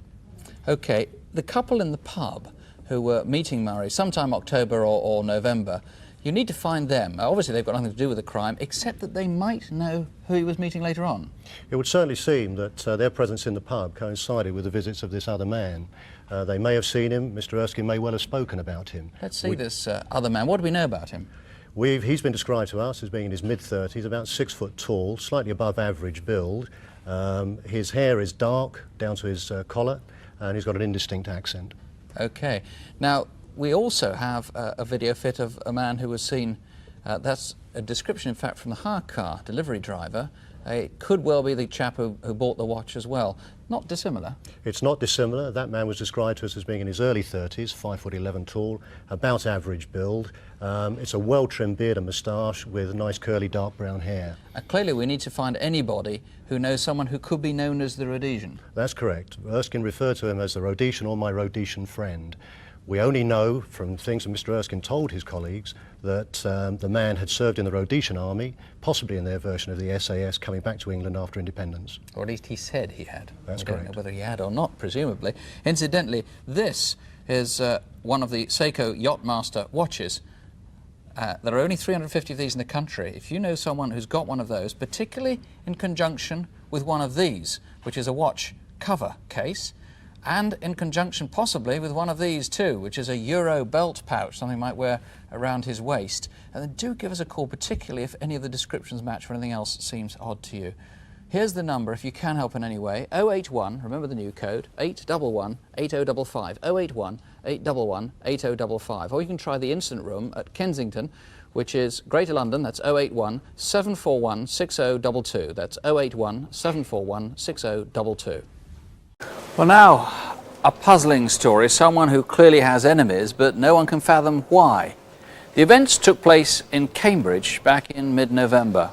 OK, the couple in the pub who were meeting Murray sometime October or November, you need to find them. Obviously they've got nothing to do with the crime, except that they might know who he was meeting later on. It would certainly seem that their presence in the pub coincided with the visits of this other man. They may have seen him, Mr. Erskine may well have spoken about him. Let's see this other man. What do we know about him? He's been described to us as being in his mid-30s, about 6 foot tall, slightly above average build. His hair is dark down to his collar, and he's got an indistinct accent. OK. Now, we also have a video fit of a man who was seen, that's a description in fact from the hire car delivery driver. It could well be the chap who bought the watch as well. Not dissimilar. It's not dissimilar. That man was described to us as being in his early 30s, 5'11" tall, about average build. It's a well-trimmed beard and moustache with nice curly dark brown hair. Clearly we need to find anybody who knows someone who could be known as the Rhodesian. That's correct. Erskine referred to him as the Rhodesian or my Rhodesian friend. We only know from things that Mr. Erskine told his colleagues that the man had served in the Rhodesian army, possibly in their version of the SAS, coming back to England after independence. Or at least he said he had. That's I don't correct. know whether he had or not, presumably. Incidentally, this is one of the Seiko Yachtmaster watches. There are only 350 of these in the country. If you know someone who's got one of those, particularly in conjunction with one of these, which is a watch cover case, and in conjunction possibly with one of these too, which is a Euro belt pouch, something he might wear around his waist. And then do give us a call, particularly if any of the descriptions match or anything else seems odd to you. Here's the number if you can help in any way, 081, remember the new code, 811 8055, 081 811 8055. Or you can try the Instant Room at Kensington, which is Greater London, that's 081 741 6022. That's 081 741 6022. Well now, a puzzling story, someone who clearly has enemies, but no one can fathom why. The events took place in Cambridge back in mid-November.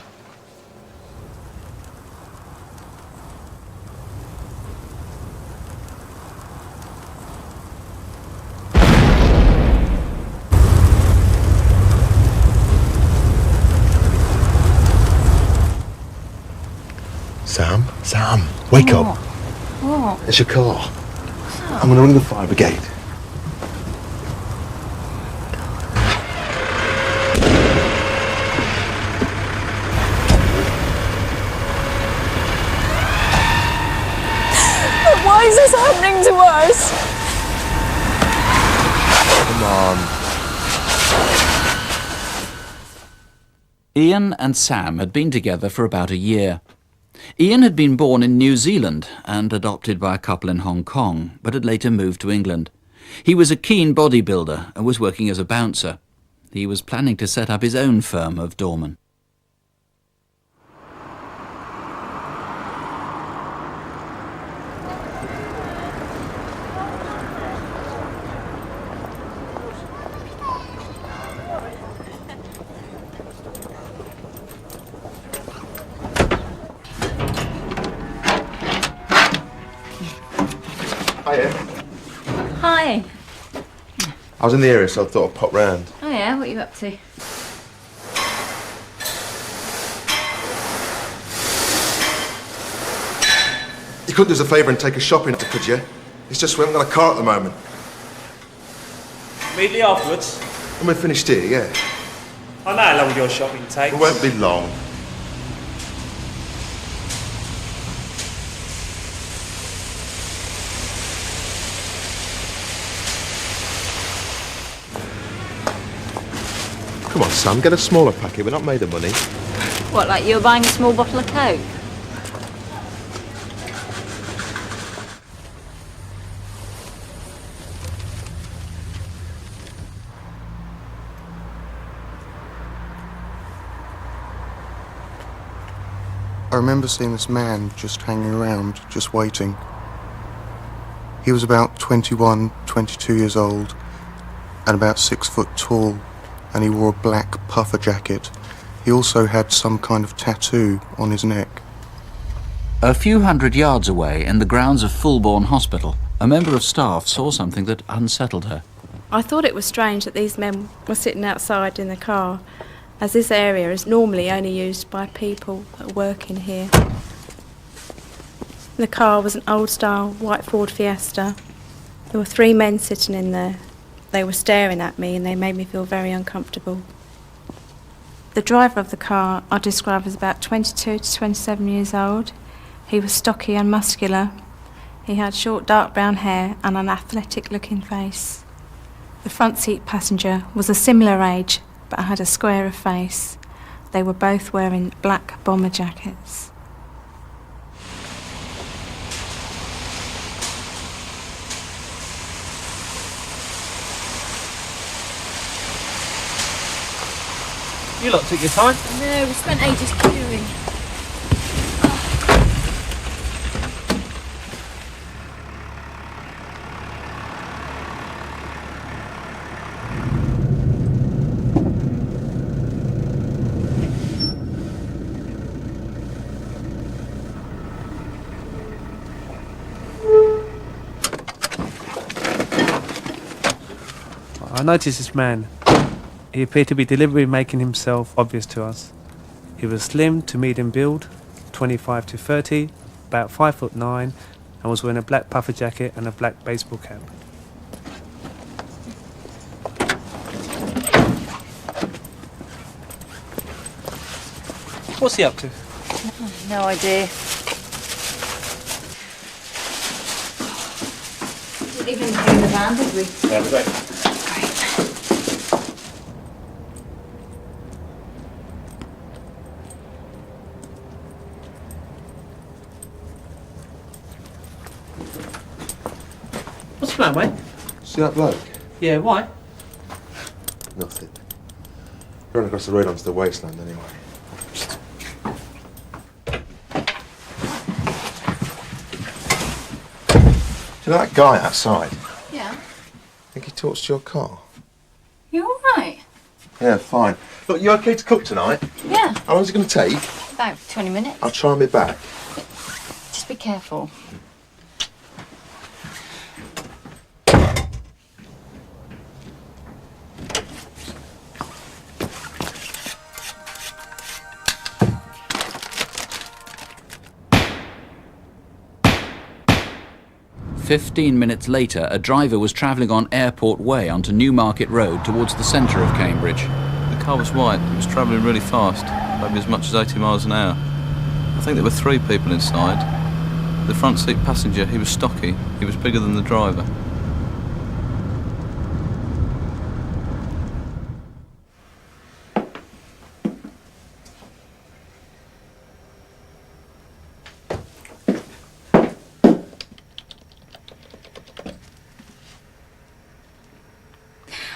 Sam, wake up. What? It's your car. I'm going to ring the fire brigade. Why is this happening to us? Come on. Ian and Sam had been together for about a year. Ian had been born in New Zealand and adopted by a couple in Hong Kong, but had later moved to England. He was a keen bodybuilder and was working as a bouncer. He was planning to set up his own firm of doormen. Hiya. Hi. I was in the area, so I thought I'd pop round. Oh yeah, what are you up to? You couldn't do us a favour and take us shopping, could you? It's just we haven't got a car at the moment. Immediately afterwards? And we're finished here, yeah. I know how long your shopping takes. It won't be long. Come on, Sam, get a smaller packet. We're not made of money. What, like you're buying a small bottle of Coke? I remember seeing this man just hanging around, just waiting. He was about 21, 22 years old, and about 6 foot tall, and he wore a black puffer jacket. He also had some kind of tattoo on his neck. A few hundred yards away, in the grounds of Fulbourn Hospital, a member of staff saw something that unsettled her. I thought it was strange that these men were sitting outside in the car, as this area is normally only used by people that work in here. The car was an old-style white Ford Fiesta. There were 3 men sitting in there. They were staring at me and they made me feel very uncomfortable. The driver of the car I describe as about 22 to 27 years old. He was stocky and muscular. He had short dark brown hair and an athletic-looking face. The front seat passenger was a similar age, but had a squarer face. They were both wearing black bomber jackets. You lot took your time. No, we spent ages queuing. I noticed this man. He appeared to be deliberately making himself obvious to us. He was slim to medium build, 25 to 30, about 5'9", and was wearing a black puffer jacket and a black baseball cap. What's he up to? No idea. Didn't even bring the van, did we? Yeah, we don't. What's the plan, mate? See that bloke? Yeah, why? Nothing. Run across the road onto the wasteland anyway. Do you know that guy outside? Yeah. Think he talks to your car? You all right? Yeah, fine. Look, you okay to cook tonight? Yeah. How long is it going to take? About 20 minutes. I'll try and be back. Just be careful. 15 minutes later, a driver was travelling on Airport Way onto Newmarket Road towards the centre of Cambridge. The car was white. It was travelling really fast, maybe as much as 80 miles an hour. I think there were 3 people inside. The front seat passenger, he was stocky. He was bigger than the driver.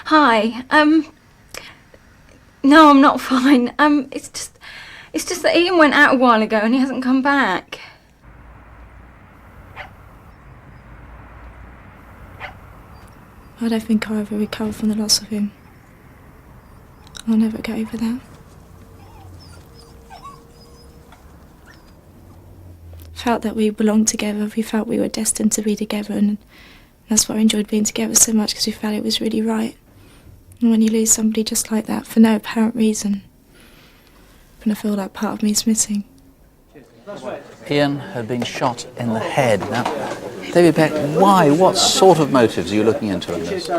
Hi. No, I'm not fine. It's just that Ian went out a while ago and he hasn't come back. I don't think I'll ever recover from the loss of him. I'll never get over that. Felt that we belonged together. We felt we were destined to be together, and that's why I enjoyed being together so much, because we felt it was really right. And when you lose somebody just like that for no apparent reason, then I feel like part of me is missing. Ian had been shot in the head. Now, David Peck, why? What sort of motives are you looking into in this?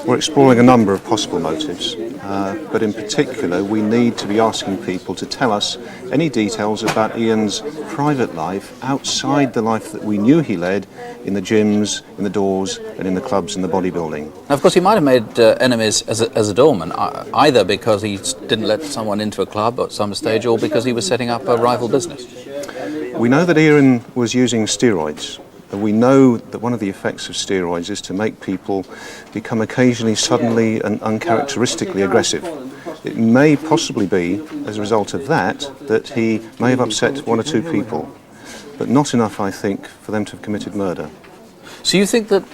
We're exploring a number of possible motives, but in particular we need to be asking people to tell us any details about Ian's private life outside the life that we knew he led in the gyms, in the doors and in the clubs and the bodybuilding. Now, of course, he might have made enemies as a doorman, either because he didn't let someone into a club at some stage or because he was setting up a rival business. We know that Ian was using steroids. We know that one of the effects of steroids is to make people become occasionally suddenly and uncharacteristically aggressive. It may possibly be, as a result of that, that he may have upset 1 or 2 people, but not enough, I think, for them to have committed murder. So you think that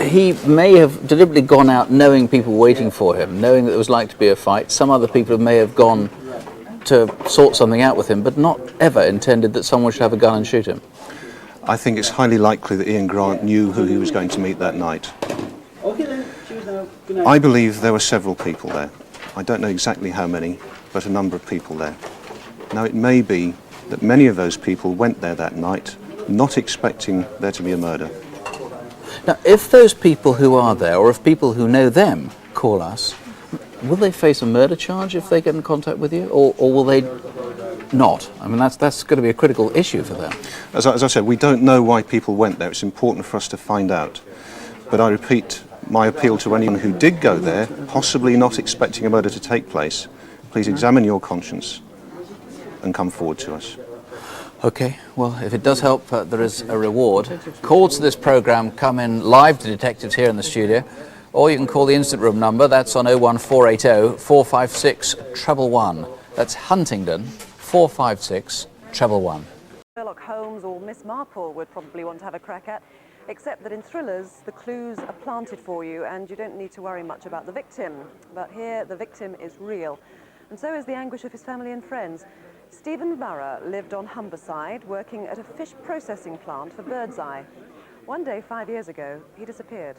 he may have deliberately gone out knowing people waiting for him, knowing that there was like to be a fight? Some other people may have gone to sort something out with him, but not ever intended that someone should have a gun and shoot him? I think it's highly likely that Ian Grant knew who he was going to meet that night. I believe there were several people there. I don't know exactly how many, but a number of people there. Now, it may be that many of those people went there that night not expecting there to be a murder. Now, if those people who are there, or if people who know them, call us, will they face a murder charge if they get in contact with you, or will they not? I mean, that's going to be a critical issue for them. As I said, we don't know why people went there. It's important for us to find out. But I repeat my appeal to anyone who did go there, possibly not expecting a murder to take place. Please examine your conscience and come forward to us. OK, well, if it does help, there is a reward. Calls to this programme come in live to detectives here in the studio, or you can call the instant room number. That's on 01480 456 111. That's Huntingdon 456 111. Sherlock Holmes or Miss Marple would probably want to have a crack at, except that in thrillers the clues are planted for you and you don't need to worry much about the victim. But here the victim is real, and so is the anguish of his family and friends. Steven Varley lived on Humberside, working at a fish processing plant for Birdseye. One day 5 years ago he disappeared.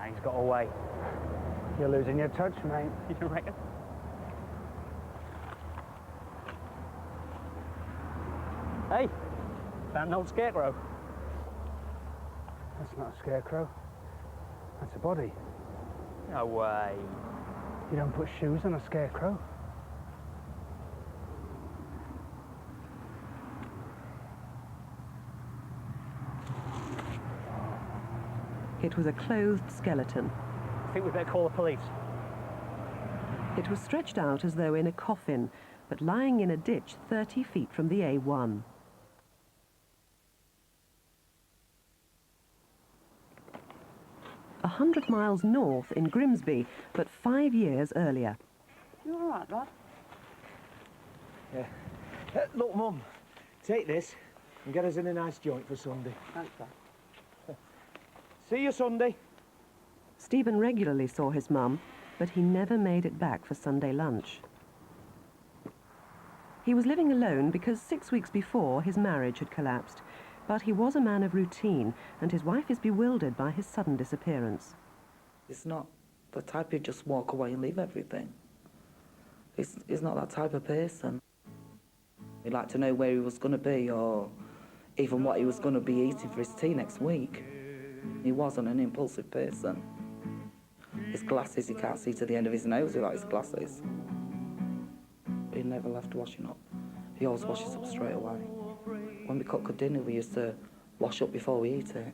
He's got away. You're losing your touch, mate. You reckon? Hey, found an old scarecrow. That's not a scarecrow. That's a body. No way. You don't put shoes on a scarecrow. It was a clothed skeleton. I think we better call the police. It was stretched out as though in a coffin, but lying in a ditch 30 feet from the A1. 100 miles north in Grimsby, but 5 years earlier. You all right, lad? Yeah. Look, Mum, take this and get us in a nice joint for Sunday. Thanks, Dad. See you Sunday. Stephen regularly saw his mum, but he never made it back for Sunday lunch. He was living alone because 6 weeks before his marriage had collapsed, but he was a man of routine, and his wife is bewildered by his sudden disappearance. He's not the type who just walk away and leave everything. He's not that type of person. He'd like to know where he was going to be, or even what he was going to be eating for his tea next week. He wasn't an impulsive person. His glasses, he can't see to the end of his nose without his glasses. He never left washing up. He always washes up straight away. When we cook a dinner, we used to wash up before we eat it.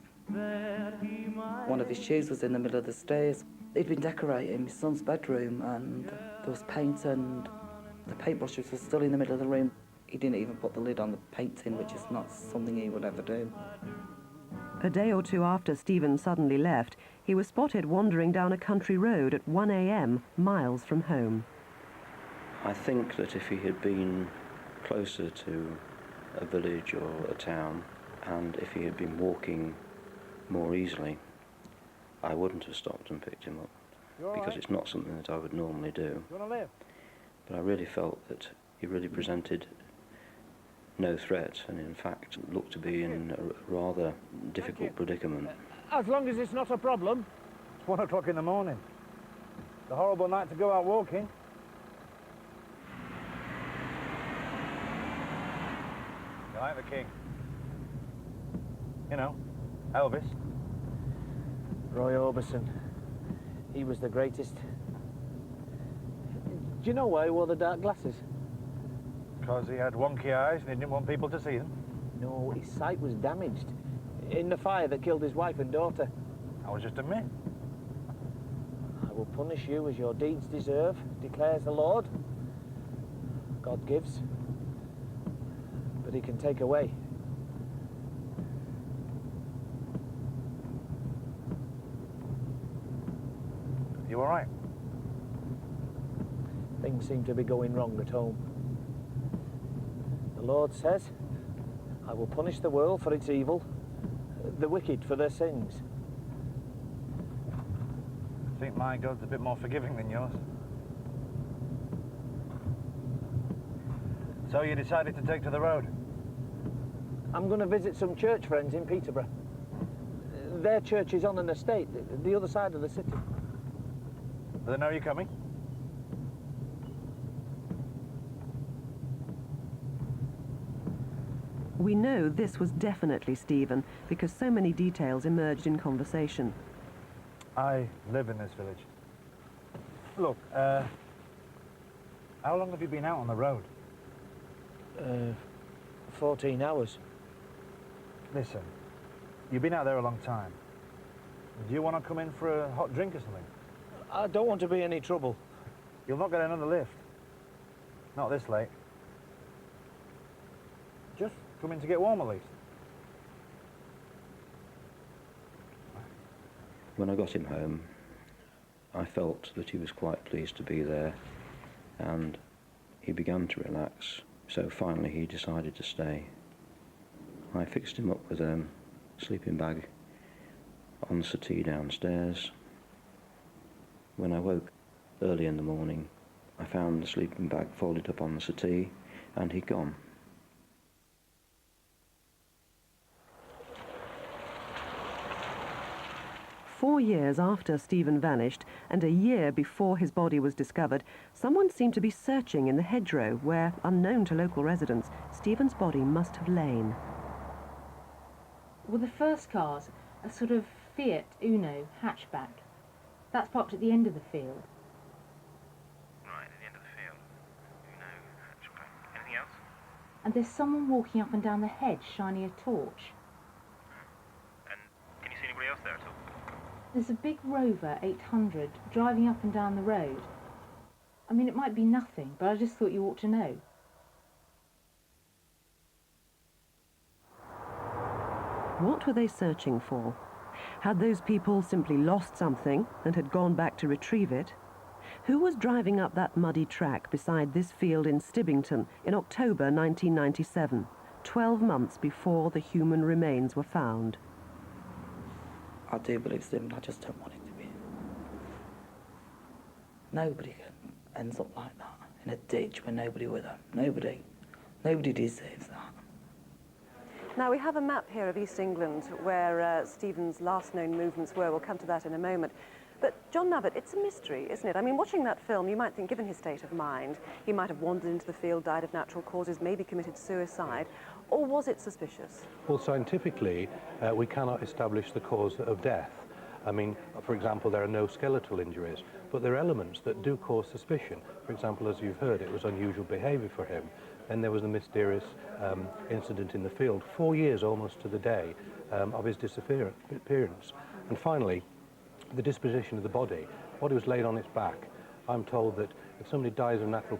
One of his shoes was in the middle of the stairs. He'd been decorating my son's bedroom, and there was paint, and the paintbrushes were still in the middle of the room. He didn't even put the lid on the paint tin, which is not something he would ever do. A day or two after Stephen suddenly left, he was spotted wandering down a country road at 1 a.m, miles from home. I think that if he had been closer to a village or a town, and if he had been walking more easily, I wouldn't have stopped and picked him up, because it's not something that I would normally do. You want to live? But I really felt that he really presented no threat, and in fact looked to be in a rather difficult predicament. As long as it's not a problem. It's 1 o'clock in the morning. It's a horrible night to go out walking. You like the King? You know, Elvis. Roy Orbison. He was the greatest. Do you know why he wore the dark glasses? Because he had wonky eyes and he didn't want people to see them? No, his sight was damaged in the fire that killed his wife and daughter. I was just a myth. I will punish you as your deeds deserve, declares the Lord. God gives, but he can take away. You all right? Things seem to be going wrong at home. The Lord says, I will punish the world for its evil, the wicked for their sins. I think my God's a bit more forgiving than yours. So you decided to take to the road? I'm going to visit some church friends in Peterborough. Their church is on an estate, the other side of the city. Do they know you're coming? We know this was definitely Stephen because so many details emerged in conversation. I live in this village. Look, how long have you been out on the road? 14 hours. Listen, you've been out there a long time. Do you want to come in for a hot drink or something? I don't want to be any trouble. You'll not get another lift. Not this late. Just come in to get warm at least. When I got him home, I felt that he was quite pleased to be there, and he began to relax, so finally he decided to stay. I fixed him up with a sleeping bag on the settee downstairs. When I woke early in the morning, I found the sleeping bag folded up on the settee, and he'd gone. "4 years after Stephen vanished, and a year before his body was discovered, someone seemed to be searching in the hedgerow where, unknown to local residents, Stephen's body must have lain. Well, the first car's a sort of Fiat Uno hatchback. That's parked at the end of the field. Right, at the end of the field. Uno hatchback. Anything else? And there's someone walking up and down the hedge shining a torch. And can you see anybody else there at all? There's a big Rover 800 driving up and down the road. I mean, it might be nothing, but I just thought you ought to know. What were they searching for? Had those people simply lost something and had gone back to retrieve it? Who was driving up that muddy track beside this field in Stibbington in October 1997, 12 months before the human remains were found? I do believe Stephen, I just don't want it to be. Nobody ends up like that, in a ditch with nobody with them. Nobody deserves that. Now, we have a map here of East England where Stephen's last known movements were. We'll come to that in a moment. But, John Nabbott, it's a mystery, isn't it? I mean, watching that film, you might think, given his state of mind, he might have wandered into the field, died of natural causes, maybe committed suicide, or was it suspicious? Well, scientifically, we cannot establish the cause of death. I mean, for example, there are no skeletal injuries, but there are elements that do cause suspicion. For example, as you've heard, it was unusual behaviour for him. Then there was the mysterious incident in the field, 4 years almost to the day of his disappearance. And finally, the disposition of the body. The body was laid on its back. I'm told that if somebody dies of natural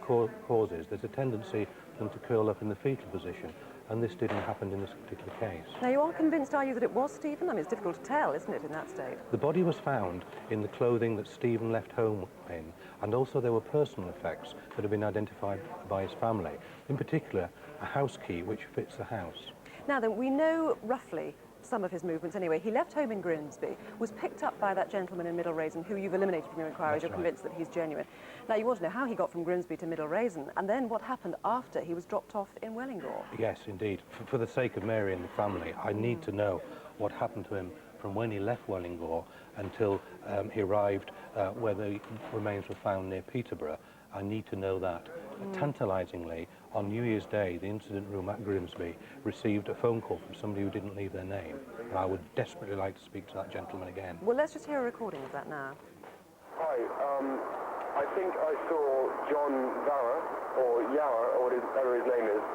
causes, there's a tendency for them to curl up in the fetal position, and this didn't happen in this particular case. Now, you are convinced, are you, that it was Stephen? I mean, it's difficult to tell, isn't it, in that state? The body was found in the clothing that Stephen left home in, and also there were personal effects that have been identified by his family. In particular, a house key which fits the house. Now then, we know roughly some of his movements anyway. He left home in Grimsby, was picked up by that gentleman in Middle Raisin, who you've eliminated from your inquiries. You're convinced that he's genuine. Now, you want to know how he got from Grimsby to Middle Raisin, and then what happened after he was dropped off in Wellingborough. Yes, indeed. For the sake of Mary and the family, I need to know what happened to him from when he left Wellingborough until he arrived where the remains were found near Peterborough. I need to know that. Tantalisingly, on New Year's Day, the incident room at Grimsby received a phone call from somebody who didn't leave their name. And I would desperately like to speak to that gentleman again. Well, let's just hear a recording of that now. Hi, I think I saw John Varah, or Yarra, or whatever his name is,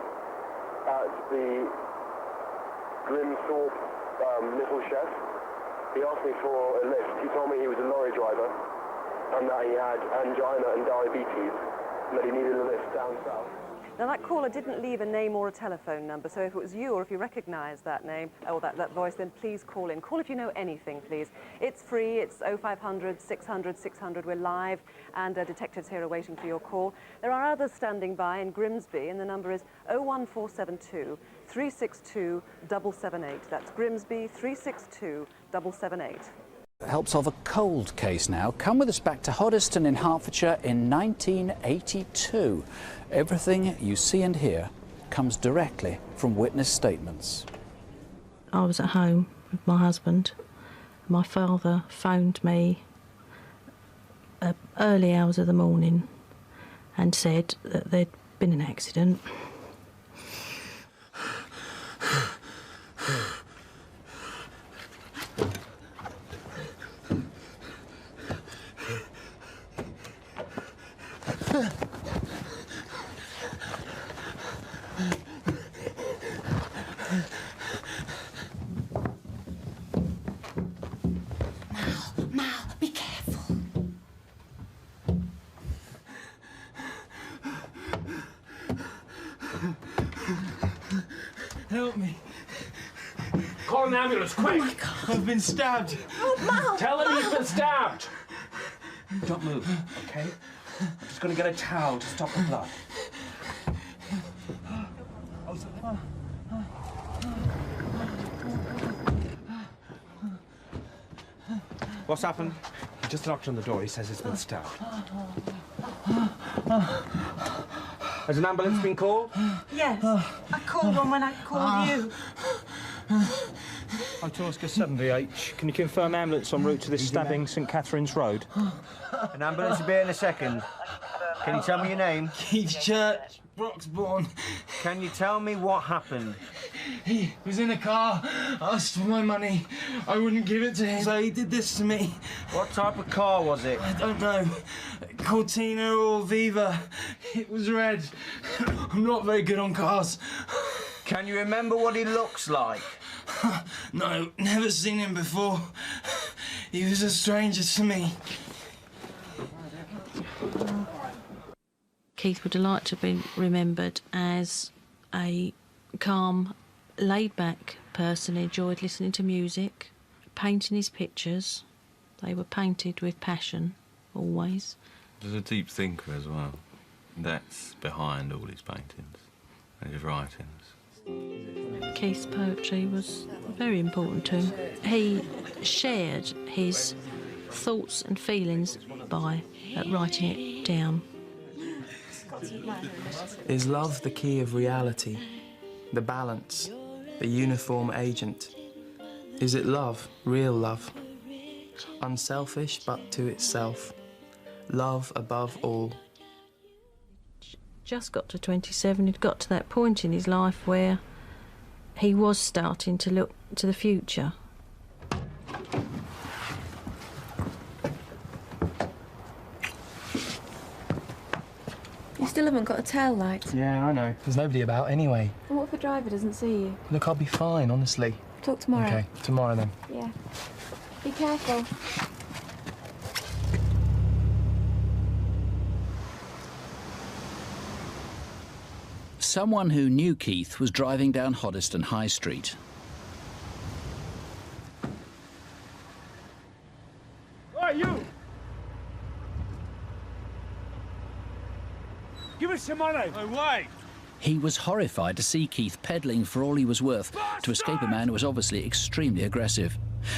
at the Grimthorpe Little Chef. He asked me for a lift. He told me he was a lorry driver and that he had angina and diabetes and that he needed a lift down south. Now, that caller didn't leave a name or a telephone number, so if it was you or if you recognise that name or that voice, then please call in. Call if you know anything, please. It's free. It's 0500 600 600. We're live, and detectives here are waiting for your call. There are others standing by in Grimsby, and the number is 01472 362 778. That's Grimsby 362 778. Helps solve a cold case now. Come with us back to Hoddesdon in Hertfordshire in 1982. Everything you see and hear comes directly from witness statements. I was at home with my husband. My father phoned me early hours of the morning and said that there'd been an accident. Be careful. Help me. Call an ambulance, quick! Oh my God. I've been stabbed. Oh, Mal! Tell him he's been stabbed! Don't move, okay? I'm just going to get a towel to stop the blood. What's happened? He just knocked on the door. He says he's been stabbed. Has an ambulance been called? Yes, I called one when I called you. Hotel Oscar 7VH. Can you confirm ambulance en route to this stabbing, St Catherine's Road? An ambulance will be in a second. Can you tell me your name? Keith Church, Broxbourne. Can you tell me what happened? He was in a car, asked for my money. I wouldn't give it to him, so he did this to me. What type of car was it? I don't know. Cortina or Viva. It was red. I'm not very good on cars. Can you remember what he looks like? No, never seen him before. He was a stranger to me. Keith would have liked to be remembered as a calm, laid-back person. He enjoyed listening to music, painting his pictures. They were painted with passion, always. There's a deep thinker as well. That's behind all his paintings and his writings. Keith's poetry was very important to him. He shared his thoughts and feelings by writing it down. Is love the key of reality, the balance, the uniform agent? Is it love, real love? Unselfish but to itself. Love above all. Just got to 27, he'd got to that point in his life where he was starting to look to the future. You still haven't got a tail light. Yeah, I know. There's nobody about anyway. What if the driver doesn't see you? Look, I'll be fine, honestly. Talk tomorrow. Okay, tomorrow then. Yeah. Be careful. Someone who knew Keith was driving down Hoddesdon High Street. Hey, you! Give us some money! No way! He was horrified to see Keith peddling for all he was worth to escape a man who was obviously extremely aggressive.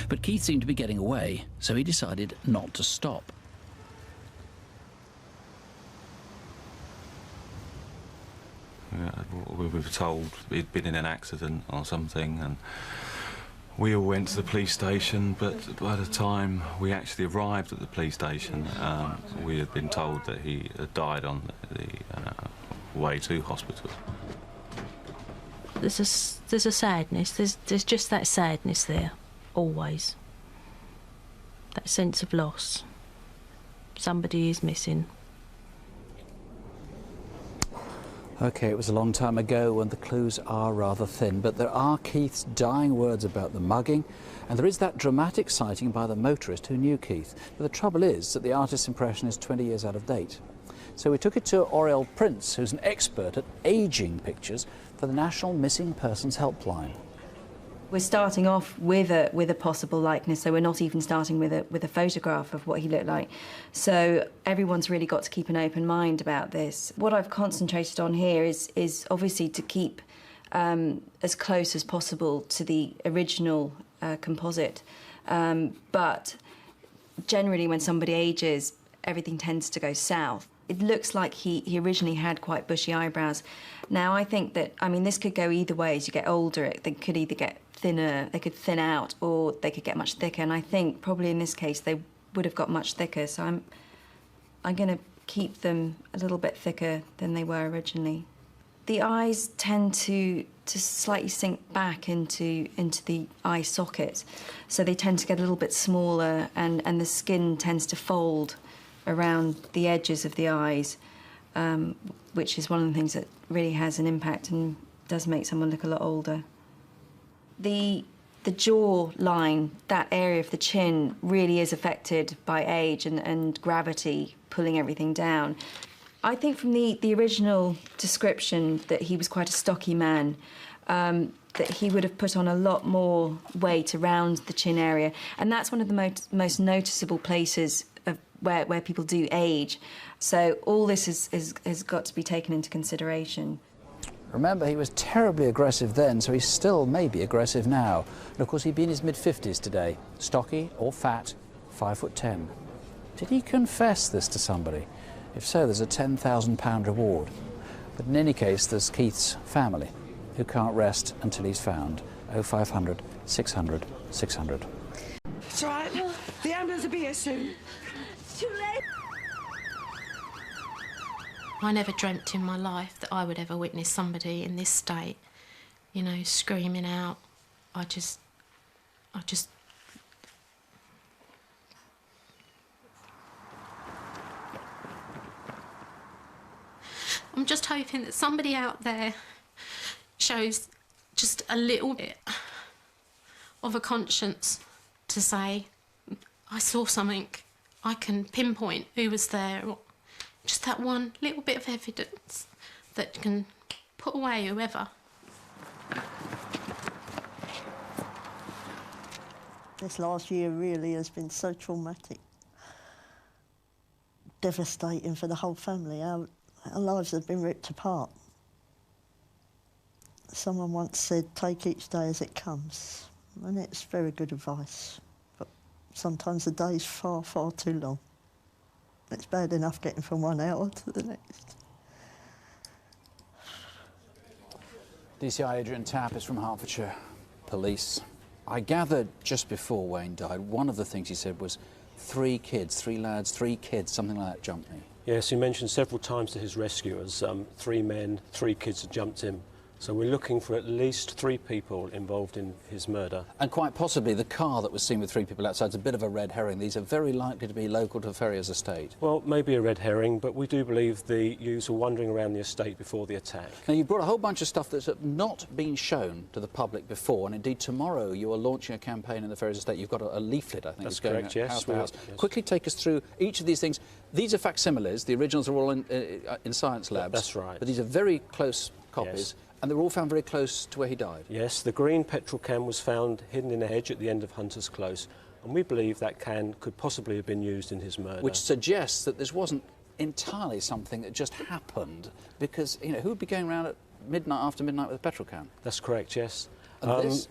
But Keith seemed to be getting away, so he decided not to stop. We were told he'd been in an accident or something, and we all went to the police station, but by the time we actually arrived at the police station, we had been told that he had died on the way to hospital. There's a sadness, there's just that sadness there, always. That sense of loss. Somebody is missing. OK, it was a long time ago and the clues are rather thin, but there are Keith's dying words about the mugging, and there is that dramatic sighting by the motorist who knew Keith. But the trouble is that the artist's impression is 20 years out of date. So we took it to Avril Prince, who's an expert at ageing pictures for the National Missing Persons Helpline. We're starting off with a possible likeness, so we're not even starting with a photograph of what he looked like. So everyone's really got to keep an open mind about this. What I've concentrated on here is obviously to keep as close as possible to the original composite. But generally when somebody ages, everything tends to go south. It looks like he originally had quite bushy eyebrows. Now, I think that, I mean, this could go either way. As you get older, they could either get thinner, they could thin out, or they could get much thicker. And I think probably in this case, they would have got much thicker. So I'm going to keep them a little bit thicker than they were originally. The eyes tend to slightly sink back into the eye socket. So they tend to get a little bit smaller, and the skin tends to fold around the edges of the eyes, which is one of the things that really has an impact and does make someone look a lot older. The jaw line, that area of the chin, really is affected by age and gravity pulling everything down. I think from the original description that he was quite a stocky man, that he would have put on a lot more weight around the chin area, and that's one of the most noticeable places of where people do age. So all this has got to be taken into consideration. Remember, he was terribly aggressive then, so he's still maybe aggressive now. And of course, he'd be in his mid-50s today. Stocky or fat, 5'10". Did he confess this to somebody? If so, there's a £10,000 reward. But in any case, there's Keith's family, who can't rest until he's found. 0500 600 600. It's all right. The ambulance will be here soon. It's too late. I never dreamt in my life that I would ever witness somebody in this state, you know, screaming out. I just... I'm just hoping that somebody out there shows just a little bit of a conscience to say, I saw something, I can pinpoint who was there, or just that one little bit of evidence that can put away whoever. This last year really has been so traumatic, devastating for the whole family. Our lives have been ripped apart. Someone once said, take each day as it comes, and it's very good advice. But sometimes the day's far, far too long. It's bad enough getting from 1 hour to the next. DCI Adrian Tapp is from Hertfordshire Police. I gathered just before Wayne died, one of the things he said was 3 kids, 3 lads, 3 kids, something like that jumped me. Yes, he mentioned several times to his rescuers, 3 men, 3 kids had jumped him. So we're looking for at least 3 people involved in his murder. And quite possibly the car that was seen with 3 people outside is a bit of a red herring. These are very likely to be local to Ferrier's estate. Well, maybe a red herring, but we do believe the youths were wandering around the estate before the attack. Now, you've brought a whole bunch of stuff that's not been shown to the public before, and indeed tomorrow you are launching a campaign in the Ferrier's estate. You've got a leaflet, I think, That's that's going correct, yes. house by house. Yes. Quickly take us through each of these things. These are facsimiles. The originals are all in science labs. That's right. But these are very close copies. Yes. And they were all found very close to where he died. Yes, the green petrol can was found hidden in a hedge at the end of Hunter's Close, and we believe that can could possibly have been used in his murder. Which suggests that this wasn't entirely something that just happened, because, you know, who would be going around at midnight, after midnight with a petrol can? That's correct, yes. And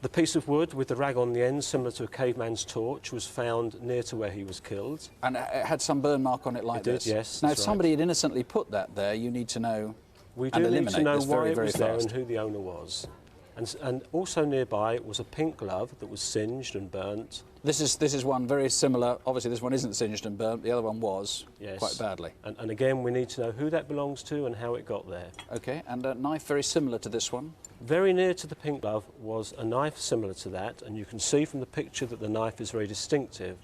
the piece of wood with the rag on the end, similar to a caveman's torch, was found near to where he was killed. And it had some burn mark on it like this? It did, yes. Now, if that's somebody right. had innocently put that there, you need to know. We do need to know why it was there fast. and who the owner was. And also nearby was a pink glove that was singed and burnt. This is one very similar. Obviously, this one isn't singed and burnt. The other one was, yes, quite badly. And again, we need to know who that belongs to and how it got there. OK, and a knife very similar to this one. Very near to the pink glove was a knife similar to that, and you can see from the picture that the knife is very distinctive.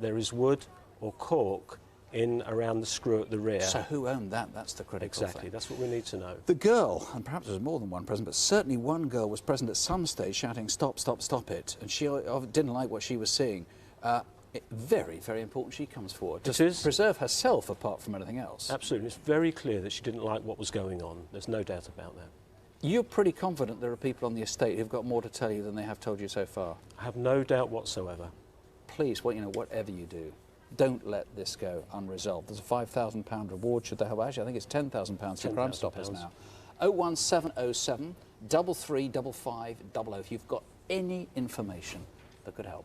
There is wood or cork in around the screw at the rear. So who owned that? That's the critical Exactly, thing. that's what we need to know. The girl, and perhaps there was more than one present, but certainly one girl was present at some stage shouting, stop, stop, stop it, and she didn't like what she was seeing. Very, very important she comes forward to preserve herself apart from anything else. Absolutely, it's very clear that she didn't like what was going on. There's no doubt about that. You're pretty confident there are people on the estate who've got more to tell you than they have told you so far? I have no doubt whatsoever. Please, whatever you do, don't let this go unresolved. There's a £5,000 reward should they have. Actually, I think it's £10,000 for Crime Stoppers now. 01707 335500 if you've got any information that could help.